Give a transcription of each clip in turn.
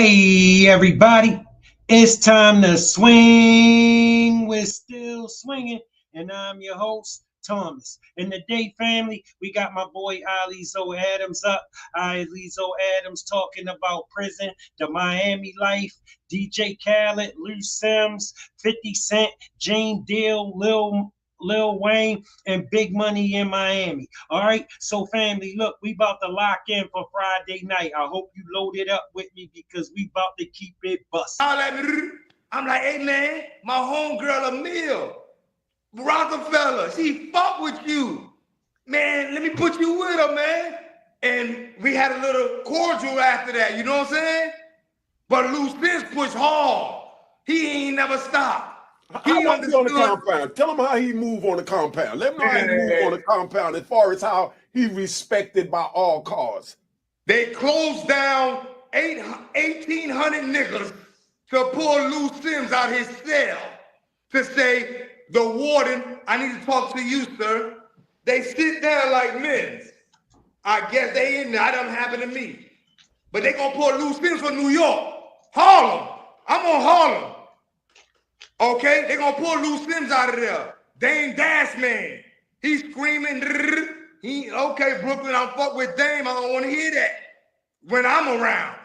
Hey everybody, it's time to swing. We're still swinging, and I'm your host, Thomas. In the day family, we got my boy Alizo Adams up. Alizo Adams talking about prison, the Miami life, DJ Khaled, Lou Sims, 50 Cent, Jane Deal, Lil Wayne, and Big Money in Miami. All right, so family, look, we about to lock in for Friday night. I hope you loaded up with me because we about to keep it busting. I'm like, hey man, my homegirl Emil, Rockefeller, she fuck with you. Man, let me put you with her, man. And we had a little cordial after that, you know what I'm saying? But Lou Spence pushed hard. He ain't never stopped. He understood on the compound. Tell him how he moved on the compound. Let him know how he moved on the compound as far as how he respected by all cars. They closed down 1,800 niggas to pull Lou Sims out his cell to say, the warden, I need to talk to you, sir. They sit down like men. I guess they in there. That done happened to me. But they gonna pull Lou Sims from New York. Harlem. I'm on Harlem. Okay, they're gonna pull Lou Sims out of there. Dame Dash Man. He's screaming. Okay, Brooklyn, I'm fuck with Dame. I don't want to hear that when I'm around.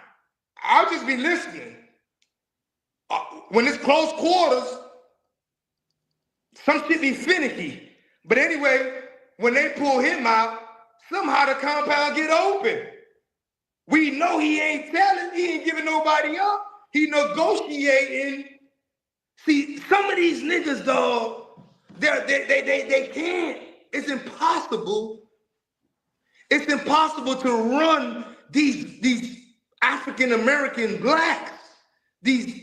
I'll just be listening. When it's close quarters, some shit be finicky. But anyway, when they pull him out, somehow the compound get open. We know he ain't telling. He ain't giving nobody up. He negotiating. See, some of these niggas, dog, they can't. It's impossible. It's impossible to run these African-American blacks, these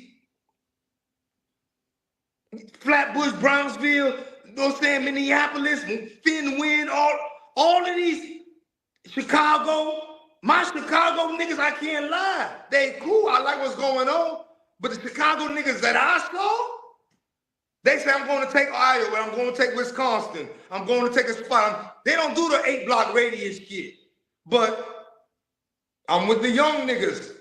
Flatbush, Brownsville, you know what I'm saying, Minneapolis, Finn, all of these Chicago. My Chicago niggas, I can't lie. They cool. I like what's going on. But the Chicago niggas that I saw, they say, I'm going to take Iowa, I'm going to take Wisconsin, I'm going to take a spot. They don't do the 8-block radius shit. But I'm with the young niggas.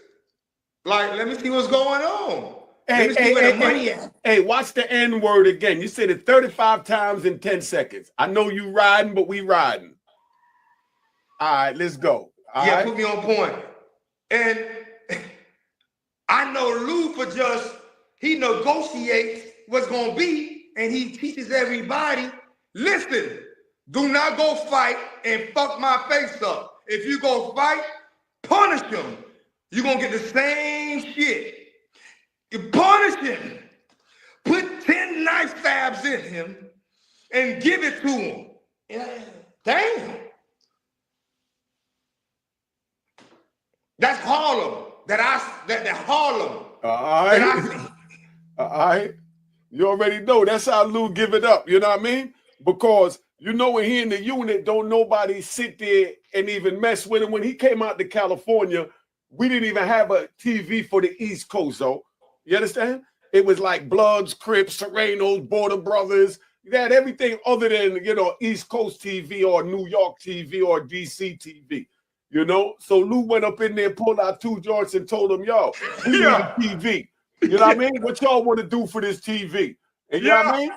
Like, let me see what's going on. Let me see where the money is. Hey, watch the N word again. You said it 35 times in 10 seconds. I know you riding, but we riding. All right, let's go. All right? Put me on point. And I know Lou for he negotiates what's going to be, and he teaches everybody, listen, do not go fight and fuck my face up. If you go fight, punish him. You're going to get the same shit. You punish him. Put 10 knife stabs in him and give it to him. Damn. That's Harlem. That Harlem. All right. All right. You already know that's how Lou give it up. You know what I mean? Because you know when he in the unit, don't nobody sit there and even mess with him. When he came out to California, we didn't even have a TV for the East Coast, though. You understand? It was like Bloods, Crips, Serenos, Border Brothers. You had everything other than, East Coast TV or New York TV or DC TV. You know, so Lou went up in there, pulled out 2 joints and told them, yo, we need a TV. You know what I mean? What y'all want to do for this TV? And you know what I mean?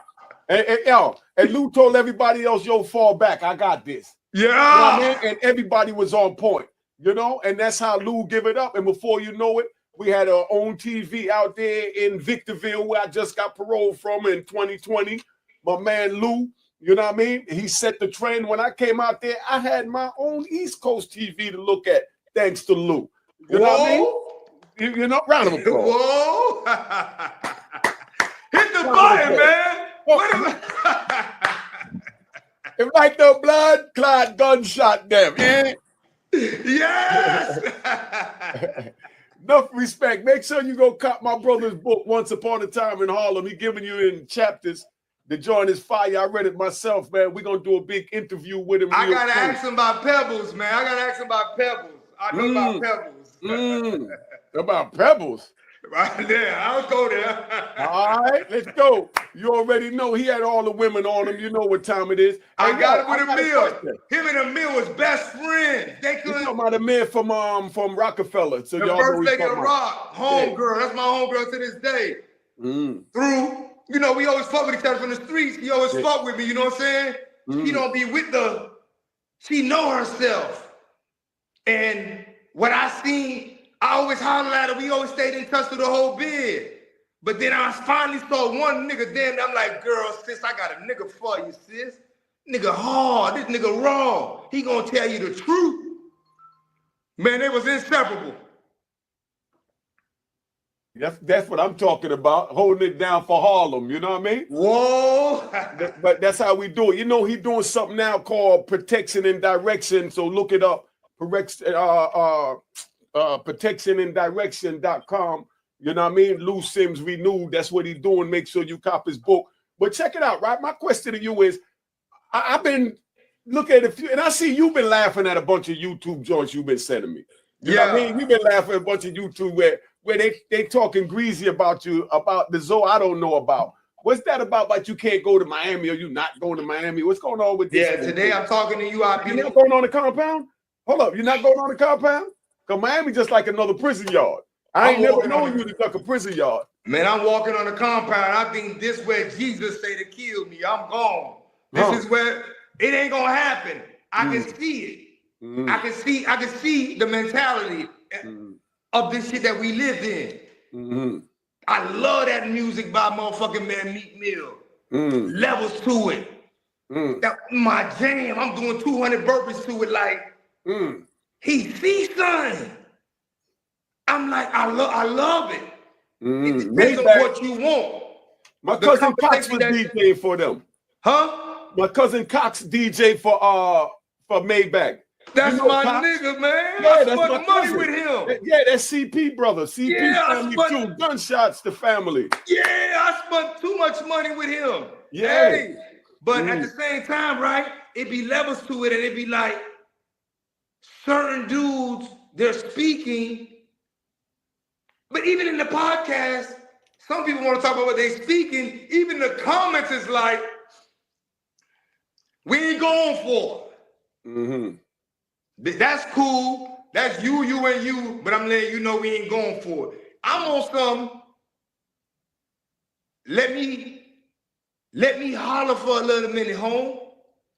And Lou told everybody else, yo, fall back. I got this. Yeah. You know what I mean? And everybody was on point, and that's how Lou give it up. And before you know it, we had our own TV out there in Victorville where I just got paroled from in 2020. My man Lou, you know what I mean? He set the trend. When I came out there, I had my own East Coast TV to look at, thanks to Lou. You know what I mean? Round of applause. Whoa! Hit the button, man. If like the blood clot gunshot them, yeah? Yes! Enough respect. Make sure you go cop my brother's book, Once Upon a Time in Harlem. He giving you in chapters. The joint is fire. I read it myself, man. We're going to do a big interview with him. I got to ask him about Pebbles, man. I know about Pebbles. About Pebbles? Right there, I'll go there. All right, let's go. You already know he had all the women on him. You know what time it is. I Hey, got yo, it with I got a Emil. question. Him and Emil was best friends. They You couldn't. talking about a man from Rockefeller. So The y'all know first he's lady of talking about. rock, homegirl. That's my homegirl to this day. Through, you know, we always fuck with each other from the streets. He always fuck with me, you know what I'm saying? She don't be with she know herself. And what I seen, I always hollered at her. We always stayed in touch through the whole bid. But then I finally saw one nigga, damn, I'm like, girl, sis, I got a nigga for you, sis. Nigga hard, this nigga raw. He gonna tell you the truth. Man, they was inseparable. That's what I'm talking about, holding it down for Harlem. You know what I mean? Whoa. But that's how we do it. You know, he doing something now called Protection and Direction. So look it up, protectionanddirection.com. You know what I mean? Lou Sims Renewed. That's what he's doing. Make sure you cop his book. But check it out, right? My question to you is, I've been looking at a few, and I see you've been laughing at a bunch of YouTube joints you've been sending me. You know what I mean? You've been laughing at a bunch of YouTube where they talking greasy about you, about the zoo I don't know about. What's that about? Like you can't go to Miami, or you not going to Miami? What's going on with this? Yeah, today I'm talking to you. You're not going on the compound? Hold up, you're not going on the compound? Because Miami just like another prison yard. I ain't never known you to duck a prison yard. Man, I'm walking on the compound. I think this where Jesus say to kill me. I'm gone. This is where it ain't gonna happen. I can see it. I can see the mentality of this shit that we live in. I love that music by motherfucking man Meek Mill. Levels to it. That my jam. I'm doing 200 burpees to it like he sees something. I'm like, I love it. It depends on what you want. My cousin Cox was DJing for them. Huh? My cousin Cox DJ for Maybach. That's you know my Cox? nigga, man. Yeah, I that's spent my money cousin. with him. Yeah, that's CP brother. CP family too. Gunshots to family. Yeah, I spent too much money with him. Yeah. Hey, but at the same time, right? It be levels to it, and it be like certain dudes, they're speaking. But even in the podcast, some people want to talk about what they're speaking. Even the comments is like, we ain't going for it. That's cool. That's you and you. But I'm letting you know we ain't going for it. I'm on some, let me holler for a little minute, home.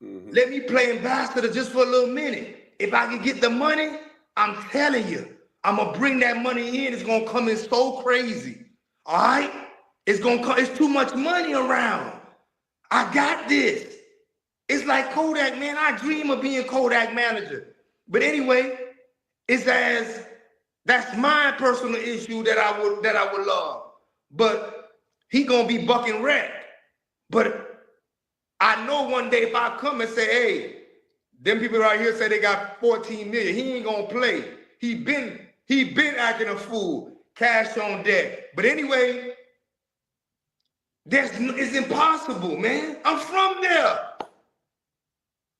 Let me play ambassador just for a little minute. If I can get the money, I'm telling you, I'm gonna bring that money in. It's gonna come in so crazy. All right? It's gonna come, it's too much money around. I got this. It's like Kodak, man. I dream of being Kodak manager. But anyway, that's my personal issue that I would love. But he gonna be bucking red. But I know one day if I come and say, hey, them people right here say they got 14 million, he ain't gonna play. He been acting a fool. Cash on deck. But anyway, it's impossible, man. I'm from there.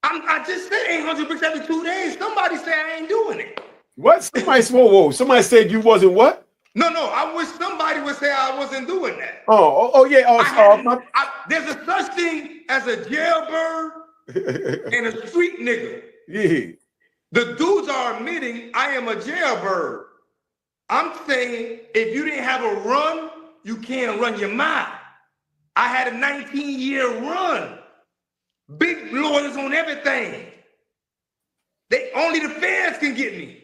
I just said 800 bricks every 2 days. Somebody said I ain't doing it. What? Somebody said you wasn't what? No. I wish somebody would say I wasn't doing that. Oh yeah. There's a such thing as a jailbird and a street nigga. Yeah. The dudes are admitting I am a jailbird. I'm saying if you didn't have a run, you can't run your mouth. I had a 19-year run. Big lawyers on everything. Only the fans can get me.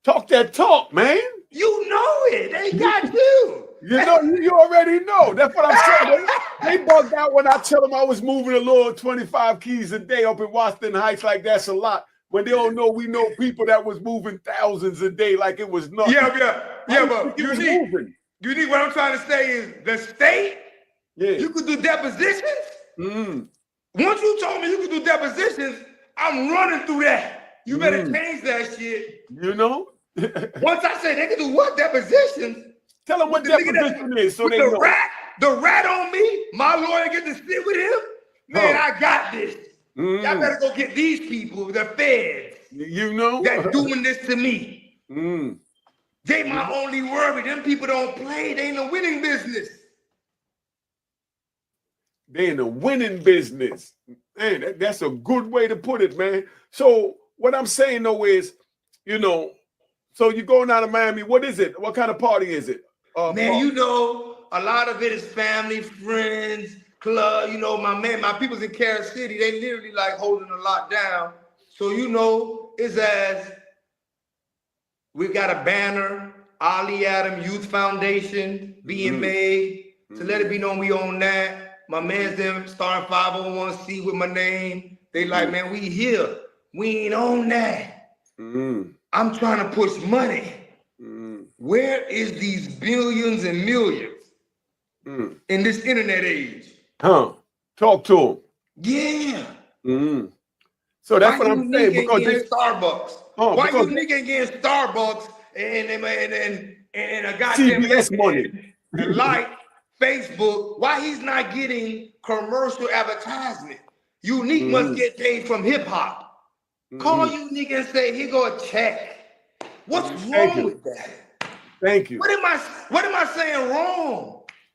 Talk that talk, man. You know it. They got you. You know, you already know. That's what I'm saying. They bugged out when I tell them I was moving a little 25 keys a day up in Washington Heights, like that's a lot. When they don't know, we know people that was moving thousands a day like it was nothing. Yeah, but you need what I'm trying to say is the state, you could do depositions. Once you told me you could do depositions, I'm running through that. You better change that shit. You know? Once I say they can do what depositions, tell them what deposition is so they know. The rat on me, my lawyer get to sit with him. Man, I got this. Y'all better go get these people, the feds. You know? That's doing this to me. They my only worry. Them people don't play. They in the winning business. They in the winning business. Man, that's a good way to put it, man. So what I'm saying though is, you know, so you're going out of Miami. What is it? What kind of party is it? Man, you know, a lot of it is family, friends, club. You know, my people's in Kansas City. They literally like holding a lot down. So you know, it's as we got a banner, Ali Adam Youth Foundation being made to let it be known we own that. My man's them starting 501c with my name. They like, man, we here. We ain't on that. I'm trying to push money. Where is these billions and millions in this internet age? Talk to them. Yeah. So that's what I'm saying. Because they Starbucks. Why you nigga getting Starbucks and a goddamn CBS money and like Facebook? Why he's not getting commercial advertisement? Unique must get paid from hip hop. Call you nigga and say, here go a check. What's wrong with that? Thank you. What am I saying wrong?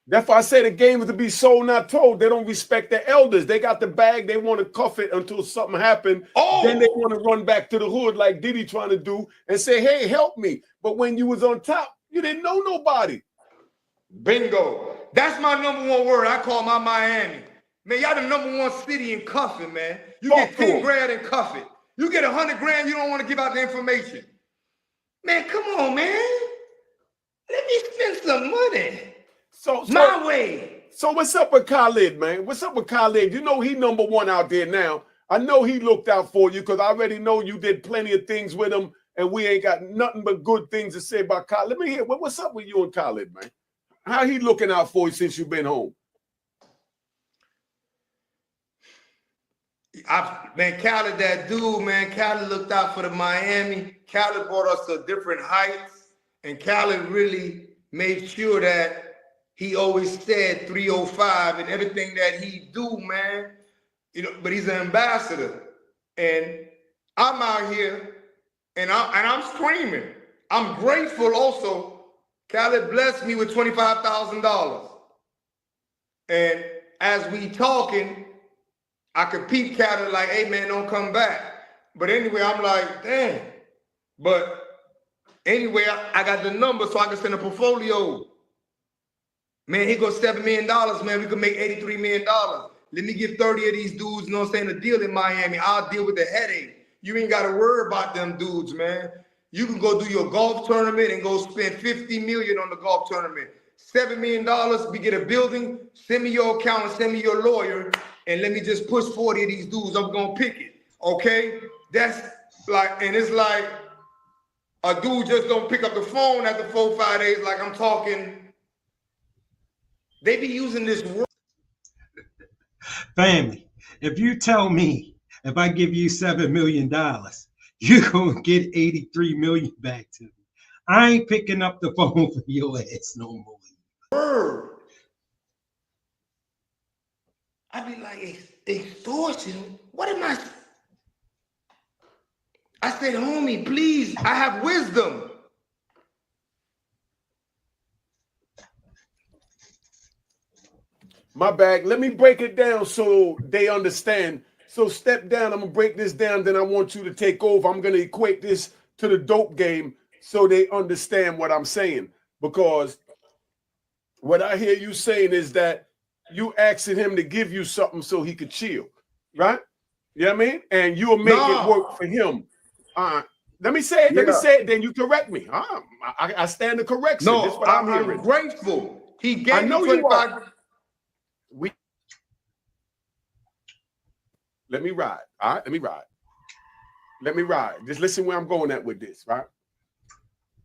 That's why I say the game is to be sold, not told. They don't respect the elders. They got the bag. They want to cuff it until something happened. Then they want to run back to the hood like Diddy trying to do and say, hey, help me. But when you was on top, you didn't know nobody. Bingo. That's my number one word. I call my Miami. Man, y'all the number one city in cuffing, man. You get 10 grand in cuffing. You get 100 grand, you don't want to give out the information. Man, come on, man. Let me spend some money. So my way. So what's up with Khaled, man? What's up with Khaled? You know he number one out there now. I know he looked out for you because I already know you did plenty of things with him, and we ain't got nothing but good things to say about Khaled. Let me hear what's up with you and Khaled, man. How he looking out for you since you've been home? Man, Khaled, that dude, man. Khaled looked out for the Miami. Khaled brought us to different heights, and Khaled really made sure that he always said 305 and everything that he do, man. You know, but he's an ambassador, and I'm out here, and I'm screaming. I'm grateful also. Khaled blessed me with $25,000, and as we talking, I could peep Khaled like, hey man, don't come back. But anyway, I'm like, damn. But anyway, I got the number so I can send a portfolio. Man, here goes $7 million, man. We could make $83 million. Let me get 30 of these dudes, you know what I'm saying, a deal in Miami. I'll deal with the headache. You ain't got to worry about them dudes, man. You can go do your golf tournament and go spend $50 million on the golf tournament. $7 million, we get a building, send me your account and send me your lawyer, and let me just push 40 of these dudes. I'm going to pick it, okay? That's like, and it's like a dude just don't pick up the phone after 4 or 5 days like I'm talking. They be using this word. Family, if you tell me if I give you $7 million, you're going to get 83 million back to me. I ain't picking up the phone for your ass no more. Word. I be like, extortion? What am I? I said, homie, please, I have wisdom. My bag. Let me break it down so they understand. So step down. I'm going to break this down. Then I want you to take over. I'm going to equate this to the dope game so they understand what I'm saying. Because what I hear you saying is that you asking him to give you something so he could chill, right? You know what I mean? And you'll make it work for him. Let me say it. Let me say it. Then you correct me. I stand to correction. No, That's what I'm hearing. Grateful. He gave I know me 25. you are. Let me ride. All right, let me ride. Let me ride. Just listen where I'm going at with this, right?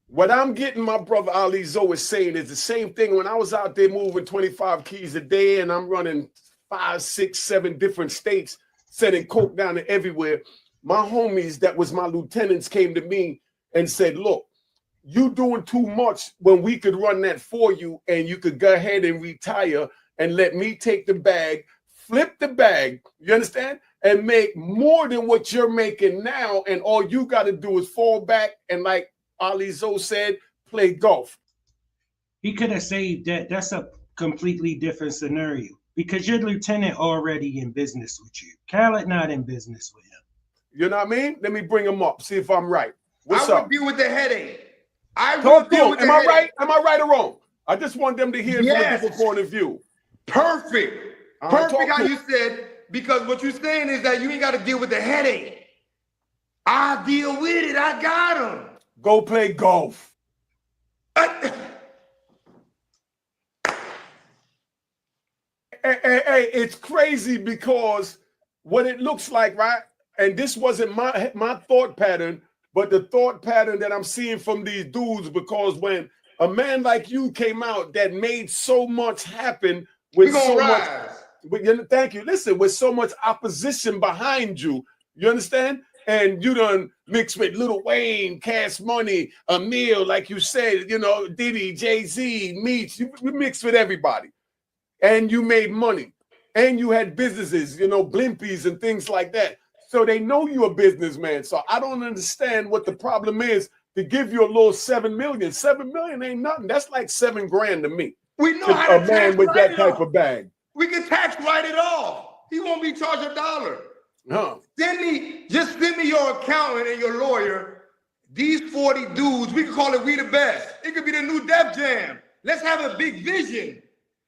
What I'm getting my brother Ali Zoe is saying is the same thing when I was out there moving 25 keys a day and I'm running 5, 6, 7 different states, sending coke down to everywhere. My homies that was my lieutenants came to me and said, look, you doing too much when we could run that for you and you could go ahead and retire and let me take the bag, flip the bag, you understand? And make more than what you're making now. And all you got to do is fall back and like Ali Zoe said, play golf. He could have saved that. That's a completely different scenario because your lieutenant already in business with you. Khaled not in business with him. You know what I mean? Let me bring him up, see if I'm right. What's I up? would deal with the headache. I Talk would to deal him. with Am the I headache. right? Am I right or wrong? I just want them to hear it from a Yes. different point of view. Perfect. All right, Perfect talk how to you said, because what you're saying is that you ain't got to deal with the headache. I deal with it. I got him. Go play golf. Hey, it's crazy because what it looks like, right? And this wasn't my thought pattern, but the thought pattern that I'm seeing from these dudes, because when a man like you came out that made so much happen with so much, thank you. Listen, with so much opposition behind you, you understand? And you done mixed with Lil Wayne, Cash Money, Emil, like you said, you know, Diddy, Jay-Z, Meech, you mixed with everybody. And you made money. And you had businesses, you know, blimpies and things like that. So they know you're a businessman. So I don't understand what the problem is to give you a little 7 million. 7 million ain't nothing. That's like 7 grand to me. We know how to a man with that type of bag. We can tax write it off. He won't be charged $1. Huh. Just send me your accountant and your lawyer. These 40 dudes, we can call it We the Best. It could be the new Def Jam. Let's have a big vision.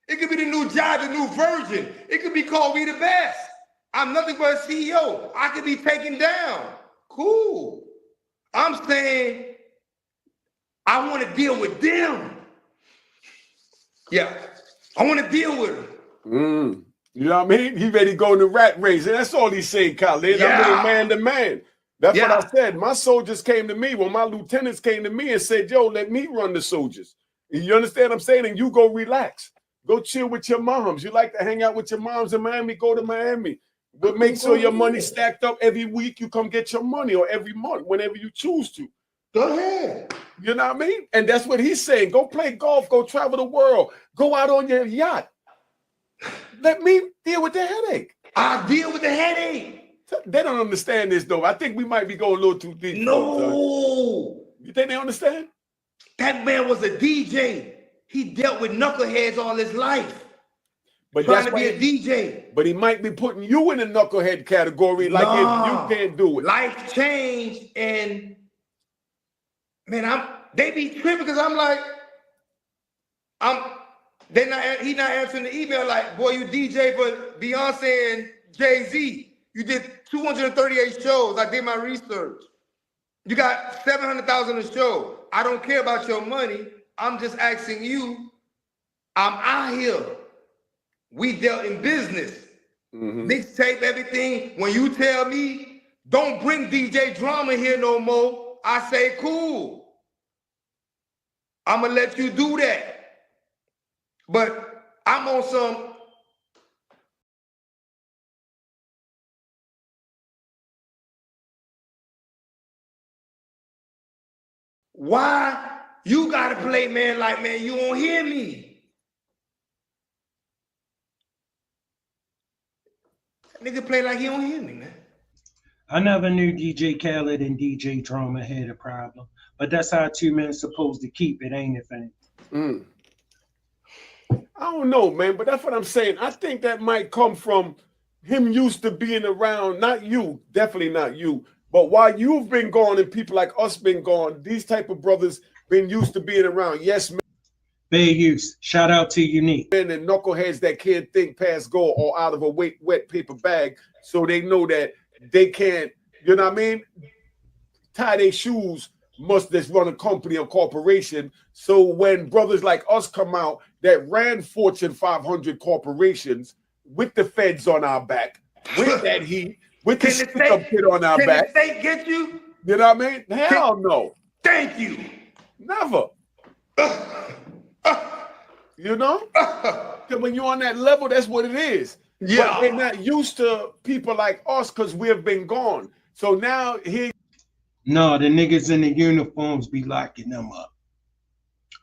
It could be the new Jive, the new version. It could be called We the Best. I'm nothing but a CEO. I could be taken down. Cool. I'm saying I want to deal with them. Yeah. I want to deal with them. You know what I mean? He ready to go in the rat race. And that's all he's saying, Khaled. Yeah. I'm man to man. That's what I said. My soldiers came to me. Well, my lieutenants came to me and said, yo, let me run the soldiers. You understand what I'm saying? And you go relax. Go chill with your moms. You like to hang out with your moms in Miami, go to Miami. But make sure your money's stacked up every week. You come get your money, or every month, whenever you choose to. Go ahead. You know what I mean? And that's what he's saying. Go play golf. Go travel the world. Go out on your yacht. Let me deal with the headache. I deal with the headache. They don't understand this, though. I think we might be going a little too deep. No. You think they understand? That man was a DJ. He dealt with knuckleheads all his life. But trying to be a DJ. But he might be putting you in the knucklehead category, like if you can't do it. Life changed, and man, they be tripping because I'm like, he not answering the email like, boy, you DJ for Beyonce and Jay-Z. You did 238 shows. I did my research. You got 700,000 a show. I don't care about your money. I'm just asking you. I'm out here. We dealt in business. Mixtape, everything. When you tell me, don't bring DJ Drama here no more, I say, cool. I'm going to let you do that. But I'm on some, why you got to play man like, man, you won't hear me. That nigga play like he don't hear me, man. I never knew DJ Khaled and DJ Drama had a problem, but that's how 2 men supposed to keep it, ain't it, fam? I don't know, man, but that's what I'm saying. I think that might come from him used to being around, not you, definitely not you, but while you've been gone and people like us been gone, these type of brothers been used to being around. Yes, man. Fair use. Shout out to Unique. And knuckleheads that can't think past go or out of a wet paper bag, so they know that they can't, you know what I mean, tie their shoes, must just run a company or corporation. So when brothers like us come out that ran Fortune 500 corporations with the feds on our back, with that heat, with the stick-up kid on our back. Can the state get you? You know what I mean? Hell no. Thank you. Never. You know? Because when you're on that level, that's what it is. Yeah. But they're not used to people like us because we have been gone. So now here. No, the niggas in the uniforms be locking them up.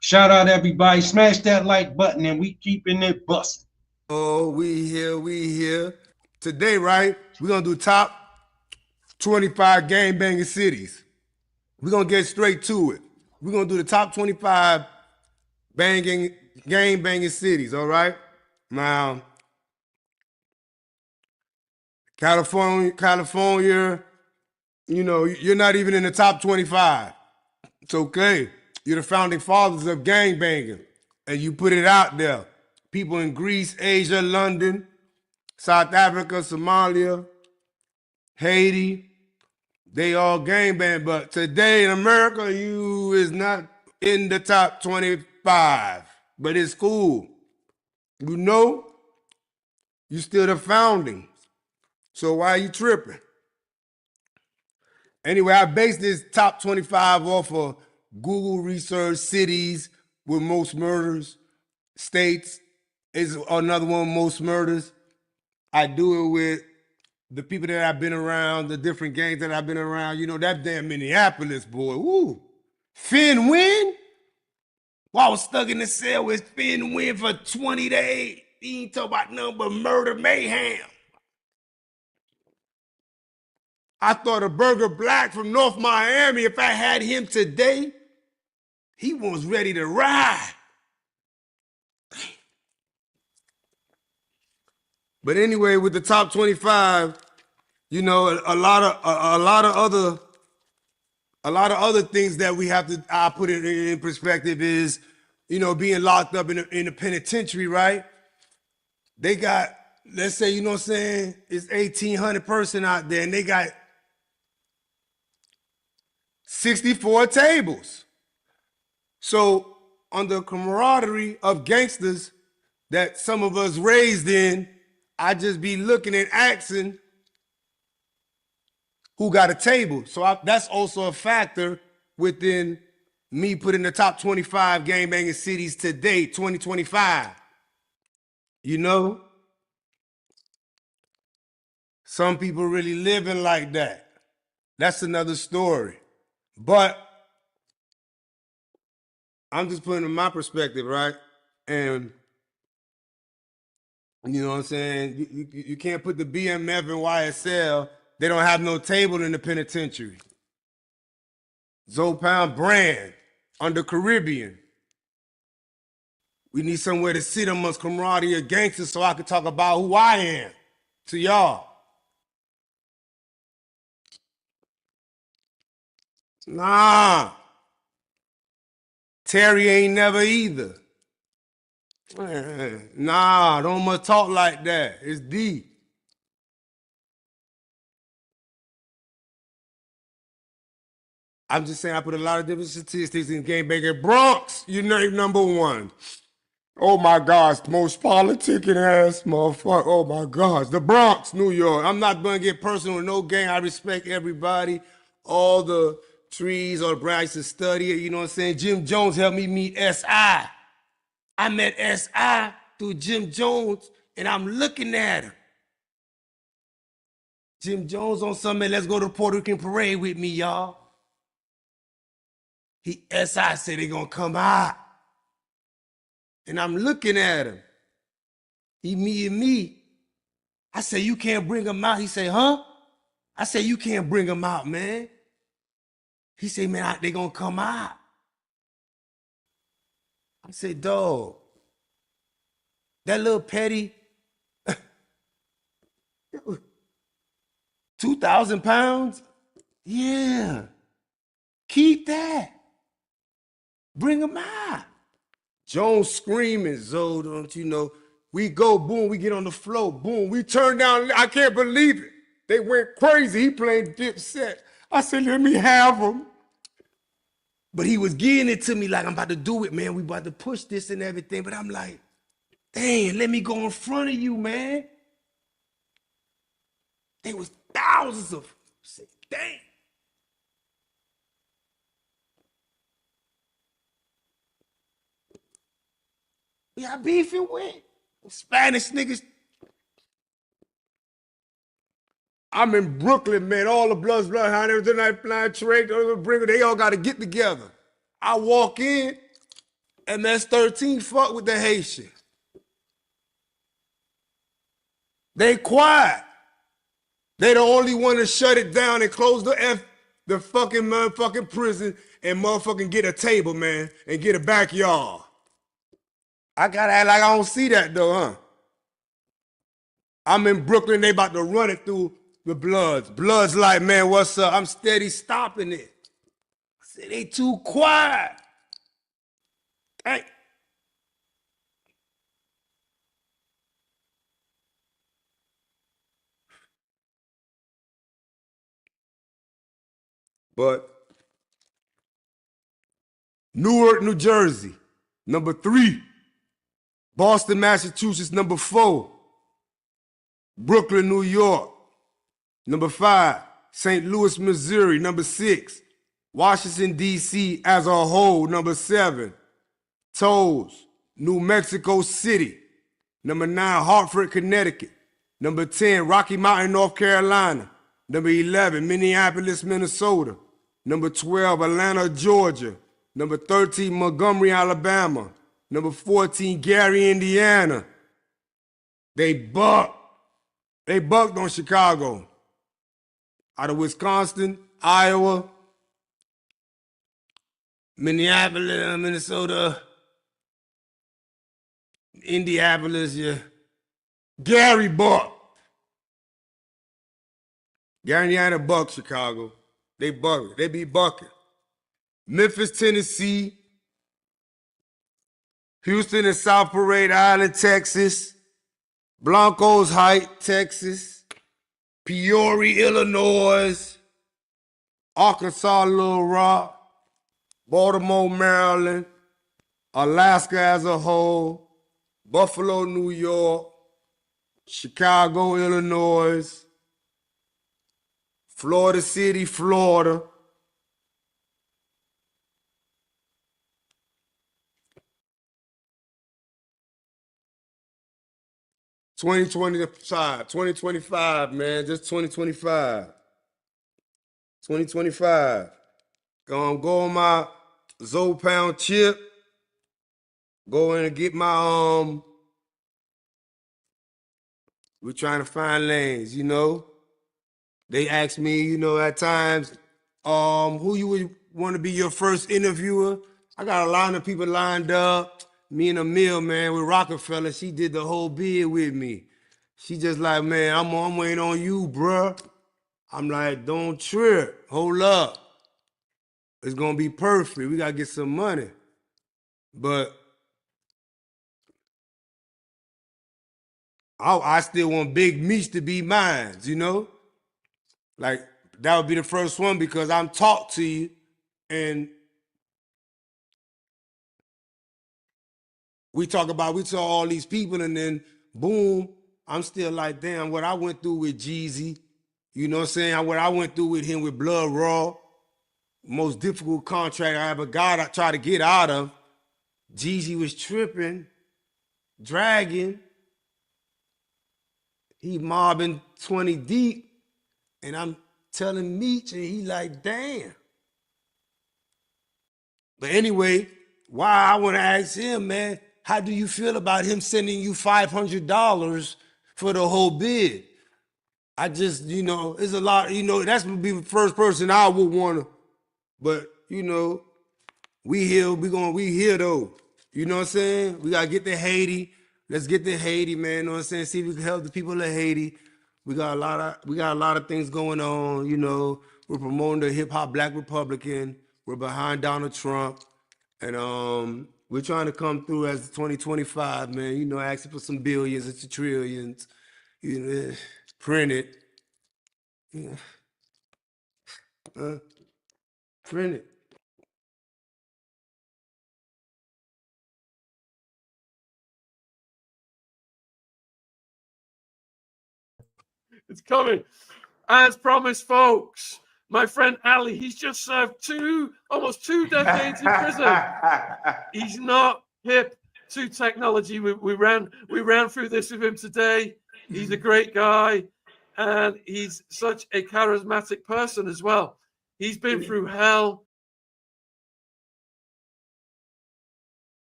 Shout out everybody. Smash that like button and we keeping it busting. Oh, we here. Today, right, we're going to do top 25 game banging cities. We're going to get straight to it. we're gonna do the top 25 gang banging cities, all right? Now, California, you know, you're not even in the top 25. It's okay. You're the founding fathers of gang banging, and you put it out there. People in Greece, Asia, London, South Africa, Somalia, Haiti, they all gang bang. But today in America, you is not in the top 25. But it's cool. You know, you still the founding. So why are you tripping? Anyway, I based this top 25 off of Google research cities with most murders. States is another one with most murders. I do it with the people that I've been around, the different gangs that I've been around. You know, that damn Minneapolis boy. Woo. Finn Win? Well, I was stuck in the cell with Finn Win for 20 days. He ain't talking about nothing but murder mayhem. I thought a Burger Black from North Miami, if I had him today, he was ready to ride. But anyway, with the top 25, you know, a lot of other things that we have to I put it in perspective is, you know, being locked up in the penitentiary, right? They got, let's say, you know what I'm saying, it's 1,800 person out there, and they got 64 tables. So under camaraderie of gangsters that some of us raised in, I just be looking and asking who got a table. So that's also a factor within me putting the top 25 gang banging cities today, 2025. You know, some people really living like that. That's another story. But I'm just putting in my perspective, right? And you know what I'm saying? You can't put the BMF and YSL. They don't have no table in the penitentiary. Zopound brand under Caribbean. We need somewhere to sit amongst camaraderie of gangsters so I can talk about who I am to y'all. Nah. Terry ain't never either. Nah, don't much talk like that. It's deep. I'm just saying I put a lot of different statistics in Game Banger. Bronx, you name number one. Oh my gosh, most politicking ass motherfucker. Oh my gosh, the Bronx, New York. I'm not gonna get personal with no gang. I respect everybody. All the trees or branches to study it. You know what I'm saying? Jim Jones helped me meet S.I. I met S.I. through Jim Jones, and I'm looking at him. Jim Jones on something, let's go to the Puerto Rican parade with me, y'all. S.I. said they gonna come out. And I'm looking at him. He meeting me. I said, you can't bring him out. He said, huh? I said, you can't bring him out, man. He said, man, they gonna come out. I said, dog, that little petty 2,000 pounds? Yeah. Keep that. Bring him out. Jones screaming, Zoe, don't you know? We go, boom, we get on the floor, boom, we turn down, I can't believe it. They went crazy, he played Dipset. I said, let me have him. But he was getting it to me like, I'm about to do it, man. We about to push this and everything. But I'm like, dang, let me go in front of you, man. There was thousands of them. I said, dang. We are beefing with Spanish niggas. I'm in Brooklyn, man. All the Bloods, Bloodhound, Night Flying Trade, they all got to get together. I walk in, MS-13 fuck with the Haitians. They quiet. They the only one to shut it down and close the the fucking motherfucking prison and motherfucking get a table, man, and get a backyard. I gotta act like I don't see that though, huh? I'm in Brooklyn, they about to run it through the Bloods. Bloods like, man, what's up? I'm steady stopping it. I said, they too quiet. Hey. But Newark, New Jersey, number 3. Boston, Massachusetts, number 4. Brooklyn, New York, number 5. St. Louis, Missouri, number 6. Washington, D.C. as a whole, number 7. Toes, New Mexico City, number 9. Hartford, Connecticut, number 10. Rocky Mountain, North Carolina, number 11. Minneapolis, Minnesota, number 12. Atlanta, Georgia, number 13. Montgomery, Alabama, number 14. Gary, Indiana. They bucked on Chicago. Out of Wisconsin, Iowa, Minneapolis, Minnesota, Indianapolis, yeah. Gary bucked. Gary, Indiana bucked Chicago. They bucked. They be bucking. Memphis, Tennessee, Houston and South Parade Island, Texas, Blancos Heights, Texas, Peoria, Illinois, Arkansas, Little Rock, Baltimore, Maryland, Alaska as a whole, Buffalo, New York, Chicago, Illinois, Florida City, Florida. $2025, man, just 2025. 2025. Gonna go on my Zopound chip. Go in and get my we're trying to find lanes, you know. They ask me, you know, at times, who you would want to be your first interviewer? I got a line of people lined up. Me and Emil, man, with Rockefeller, she did the whole bid with me. She just like, man, I'm waiting on you, bruh. I'm like, don't trip. Hold up. It's gonna be perfect. We gotta get some money. But I still want Big Meech to be mine, you know? Like, that would be the first one because I'm talk to you and we talk all these people and then boom, I'm still like, damn, what I went through with Jeezy, you know what I'm saying? What I went through with him with Blood Raw, most difficult contract I ever got, I tried to get out of. Jeezy was tripping, dragging. He mobbing 20 deep, and I'm telling Meech, and he like, damn. But anyway, why I want to ask him, man, how do you feel about him sending you $500 for the whole bid? I just, you know, it's a lot, you know, that's would be the first person I would want to, but, you know, we here though. You know what I'm saying? We got to get to Haiti. Let's get to Haiti, man. You know what I'm saying? See if we can help the people of Haiti. We got a lot of things going on, you know. We're promoting the hip hop Black Republican. We're behind Donald Trump. And we're trying to come through as 2025, man. You know, asking for some billions and trillions. You know, print it. Yeah. Print it. It's coming. As promised, folks, my friend Ali, he's just served almost 2 decades in prison. He's not hip to technology. We ran through this with him today. He's a great guy, and he's such a charismatic person as well. He's been through hell.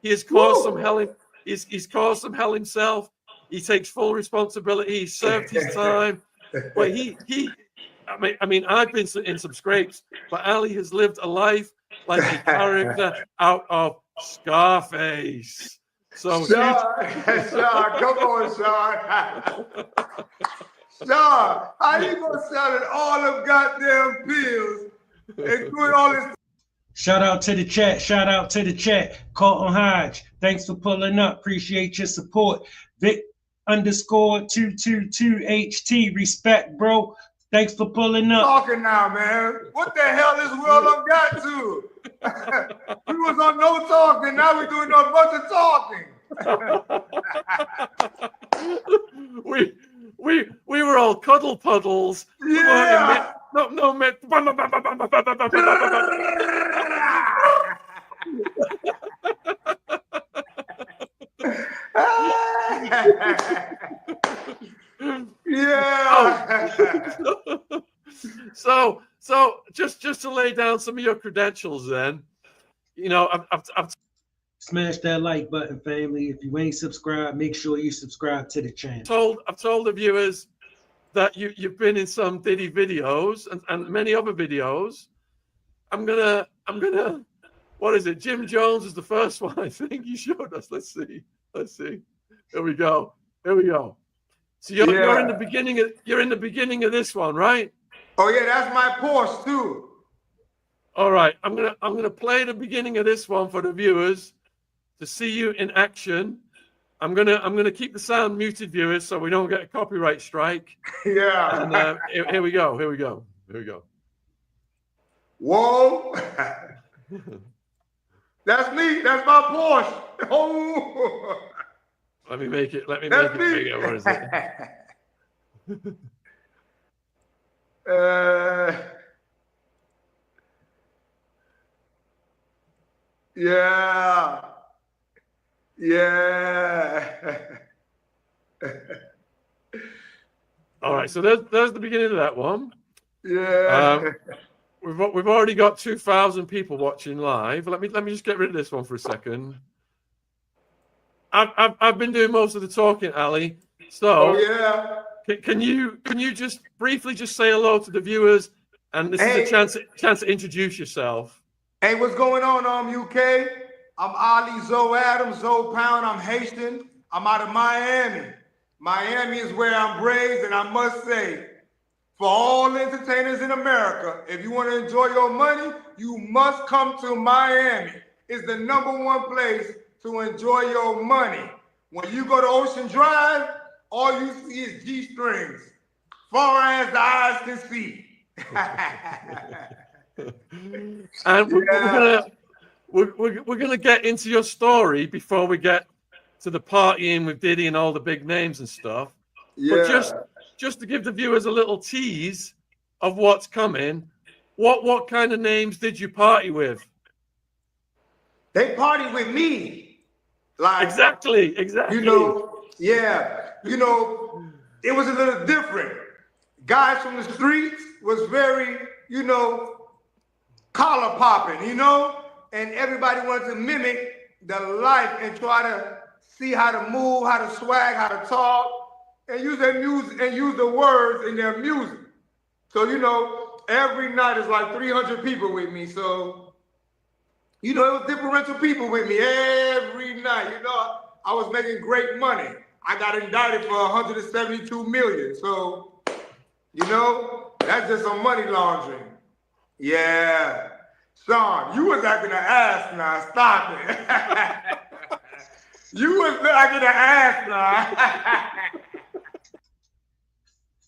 He has caused some hell. He's caused some hell himself. He takes full responsibility. He served his time, but I mean, I've been in some scrapes, but Ali has lived a life like a character out of Scarface. So, Sean, come on, Sean. Sean, how you gonna sell it all them goddamn pills and doing all this? Shout out to the chat. Shout out to the chat. Colton Hodge, thanks for pulling up. Appreciate your support. Vic_222HT, respect, bro. Thanks for pulling up. Talking now, man. What the hell this world done got to? We was on no talking. Now we're doing a bunch of talking. we were all cuddle puddles. Yeah. No, man. Yeah. So just to lay down some of your credentials, then, you know, I've Smash that like button, family. If you ain't subscribed, make sure you subscribe to the channel. I've told the viewers that you've been in some Diddy videos and many other videos. I'm gonna what is it? Jim Jones is the first one I think you showed us. Let's see. Here we go. So you're in the beginning of this one, right? Oh yeah, that's my Porsche too. All right, I'm gonna play the beginning of this one for the viewers to see you in action. I'm gonna keep the sound muted, viewers, so we don't get a copyright strike. Yeah. And here we go. Whoa. That's me. That's my Porsche. Oh. Let me make it That's me. bigger. What is it? Yeah. All right, so there's the beginning of that one. Yeah. We've already got 2,000 people watching live. Let me just get rid of this one for a second. I've been doing most of the talking, Ali. So yeah. Can you just briefly just say hello to the viewers, and this is a chance to introduce yourself. Hey, what's going on, UK? I'm Ali Zoe Adams, Zoe Pound. I'm Haitian. I'm out of Miami. Miami is where I'm raised, and I must say, for all entertainers in America, if you want to enjoy your money, you must come to Miami. It's the #1 place to enjoy your money. When you go to Ocean Drive, all you see is G-strings, far as the eyes can see. And we're gonna get into your story before we get to the partying with Diddy and all the big names and stuff. Yeah. But just to give the viewers a little tease of what's coming, what kind of names did you party with? They partied with me. Like Exactly. You know, yeah. You know, it was a little different. Guys from the streets was very, collar popping, and everybody wanted to mimic the life and try to see how to move, how to swag, how to talk, and use their music and use the words in their music. So, every night is like 300 people with me. So, it was differential people with me every night. I was making great money. I got indicted for 172 million. So, that's just some money laundering. Yeah. Sean, you was acting an ass now. Stop it. You was acting an ass now.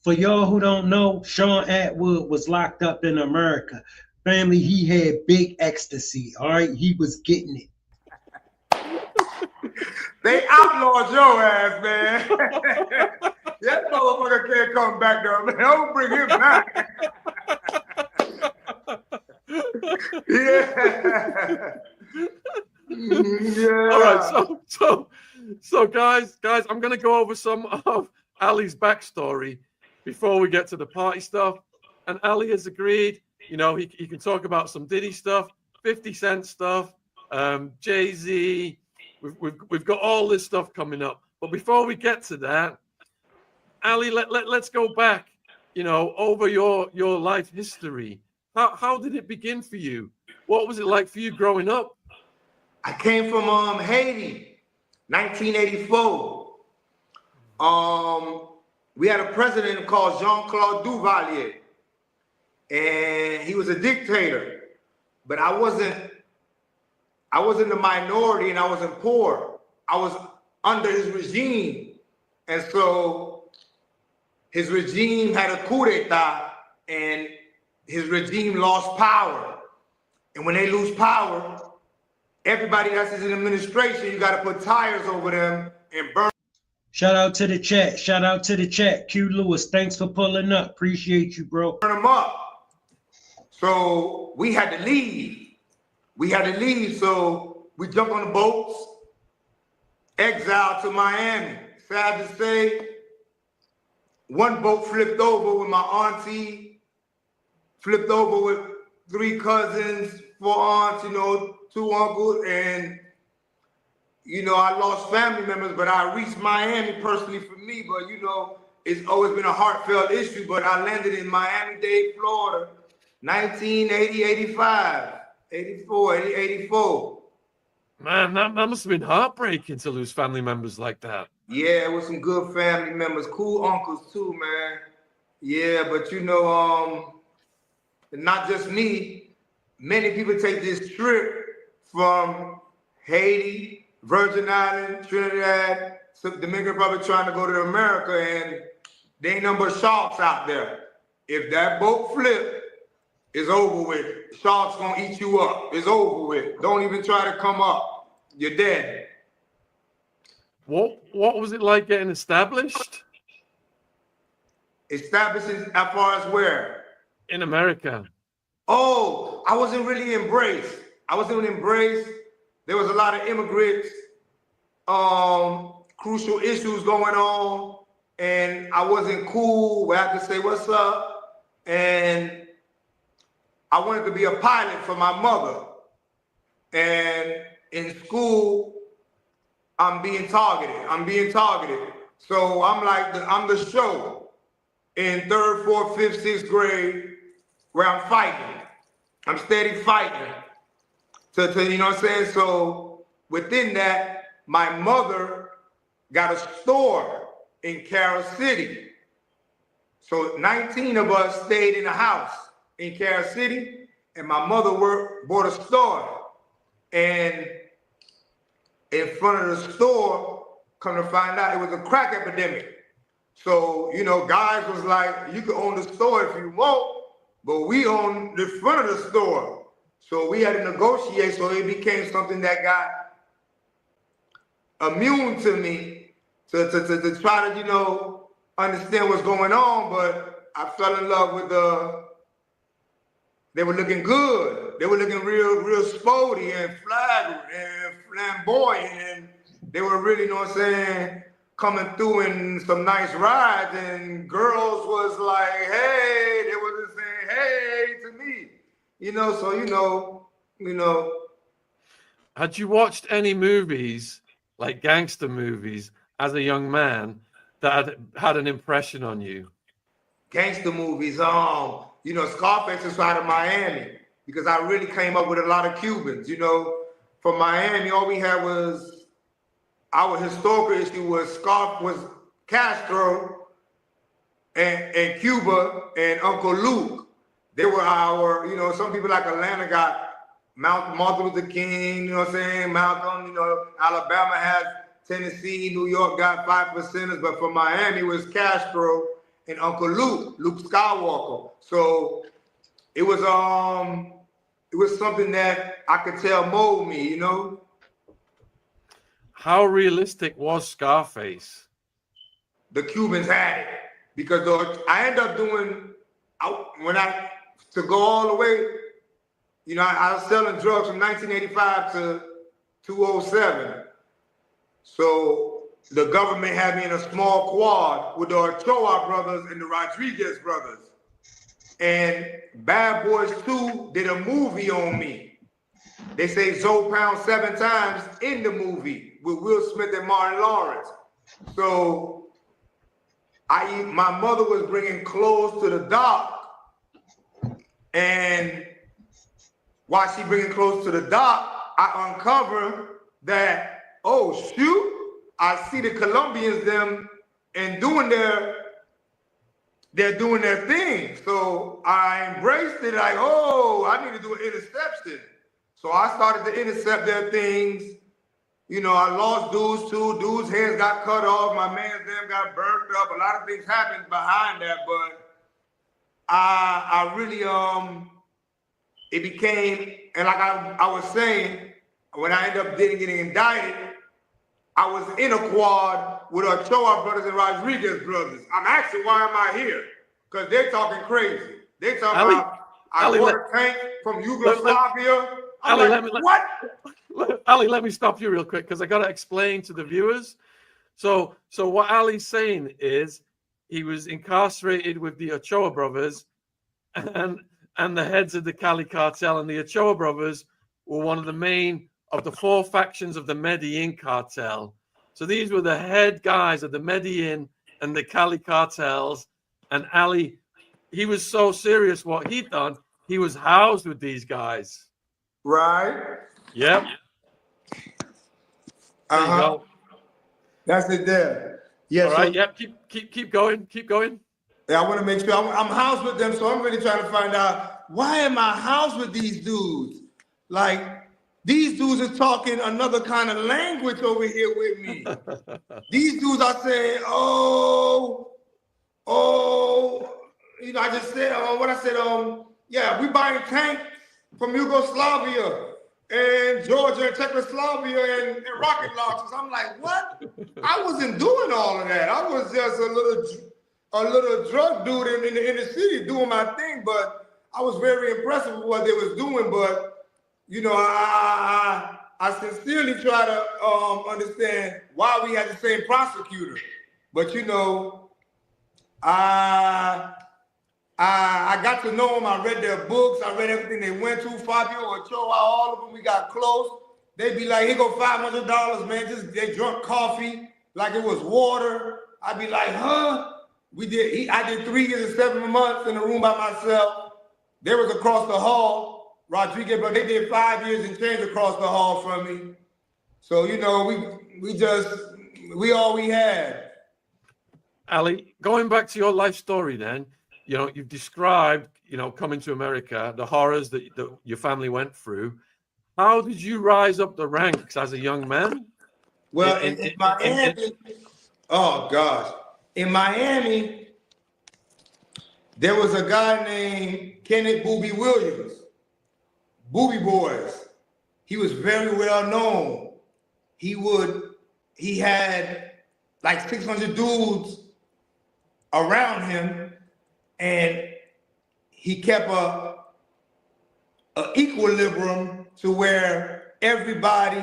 For y'all who don't know, Sean Atwood was locked up in America. Family, he had big ecstasy, all right? He was getting it. They outlawed your ass, man. That motherfucker can't come back there, man. Don't bring him back. Yeah. All right, so guys, I'm gonna go over some of Ali's backstory before we get to the party stuff. And Ali has agreed, he can talk about some Diddy stuff, 50 Cent stuff, Jay-Z. We've got all this stuff coming up. But before we get to that, Ali, let's go back you know, over your life history. How did it begin for you? What was it like for you growing up? I came from Haiti, 1984. We had a president called Jean-Claude Duvalier, and he was a dictator. But I wasn't the minority, and I wasn't poor. I was under his regime, and so his regime had a coup d'etat, and his regime lost power. And when they lose power, everybody that's in administration, you got to put tires over them and burn. Shout out to the chat. Shout out to the chat. Q Lewis, thanks for pulling up. Appreciate you, bro. Burn them up. So we had to leave. So we jumped on the boats, exiled to Miami. Sad to say, one boat flipped over with my auntie, flipped over with 3 cousins, 4 aunts, 2 uncles, and I lost family members, but I reached Miami personally for me. But it's always been a heartfelt issue. But I landed in Miami-Dade, Florida, 1980, 85, 84, 84. Man, that must have been heartbreaking to lose family members like that. Yeah, it was some good family members, cool uncles too, man. Yeah, but not just me. Many people take this trip from Haiti, Virgin Islands, Trinidad, Dominican Republic, trying to go to America, and there ain't nothing but sharks out there. If that boat flip, it's over with. Sharks gonna eat you up. It's over with. Don't even try to come up. You're dead. What was it like getting established? Established as far as where? In America. Oh, I wasn't really embraced. There was a lot of immigrants, crucial issues going on, and I wasn't cool where I could say, what's up? And I wanted to be a pilot for my mother. And in school, I'm being targeted. So I'm the show in 3rd, 4th, 5th, 6th grade where I'm fighting. I'm steady fighting. To you know what I'm saying? So within that, my mother got a store in Carol City. So 19 of us stayed in a house in Carol City, and my mother bought a store. And in front of the store, come to find out, it was a crack epidemic. So, guys was like, you can own the store if you want, but we own the front of the store. So we had to negotiate, so it became something that got immune to me to try to, understand what's going on. But I fell in love with they were looking good. They were looking real sporty and flagrant and flamboyant. And they were really, coming through in some nice rides. And girls was like, hey, they wasn't saying hey to me. Had you watched any movies, like gangster movies, as a young man that had an impression on you? Gangster movies, Scarface is out of Miami, because I really came up with a lot of Cubans. From Miami, all we had was, our historical issue was Castro and Cuba and Uncle Luke. They were our, some people like Atlanta got Martin Luther King, Malcolm, Alabama has Tennessee, New York got 5%ers, but for Miami it was Castro and Uncle Luke Skywalker. So it was something that I could tell mold me, How realistic was Scarface? The Cubans had it, because I ended up doing, to go all the way, I was selling drugs from 1985 to 2007. So the government had me in a small quad with the Ochoa brothers and the Rodriguez brothers. And Bad Boys 2 did a movie on me. They say Zoe Pound 7 times in the movie with Will Smith and Martin Lawrence. So my mother was bringing clothes to the dock, and while she bringing clothes to the dock, I uncover that, oh shoot, I see the Colombians them and they're doing their thing. So I embraced it like, oh, I need to do an interception. So I started to intercept their things. You know, I lost dudes too. Dudes' hands got cut off. My man's them got burnt up. A lot of things happened behind that, but I really, it became, and like I was saying, when I ended up getting indicted, I was in a quad with Ochoa brothers and Rodriguez brothers. I'm asking, why am I here? Because they're talking crazy. They talking about I bought a tank from Yugoslavia. I'm like, what? Ali, let me stop you real quick because I got to explain to the viewers. So what Ali's saying is he was incarcerated with the Ochoa brothers and the heads of the Cali cartel, and the Ochoa brothers were one of the main of the four factions of the Medellin cartel. So these were the head guys of the Medellin and the Cali cartels. And Ali, he was so serious what he'd done, he was housed with these guys. Right. Yep. There you go. That's it there. Yeah. All right. Yep. Keep going. Keep going. Yeah, I want to make sure I'm housed with them, so I'm really trying to find out, why am I housed with these dudes? Like, these dudes are talking another kind of language over here with me. These dudes are saying, oh, you know, I just said, what I said, yeah, we buying tanks from Yugoslavia and Georgia and Czechoslovakia and rocket launchers. I'm like, what? I wasn't doing all of that. I was just a little drug dude in the city doing my thing, but I was very impressed with what they was doing. But you know, I sincerely try to understand why we had the same prosecutor. But you know, I got to know them. I read their books. I read everything they went to. Fabio, Ochoa, all of them. We got close. They'd be like, "Here go $500, man." Just they drunk coffee like it was water. I'd be like, "Huh?" I did 3 years and 7 months in a room by myself. They was across the hall, Rodriguez, but they did 5 years and change across the hall from me. So you know, we all we had. Ali, going back to your life story, then, you know, you've described, you know, coming to America, the horrors that your family went through. How did you rise up the ranks as a young man? Well, in Miami, oh gosh. In Miami, there was a guy named Kenneth Booby Williams, Booby Boys. He was very well known. He had like 600 dudes around him, and he kept a equilibrium to where everybody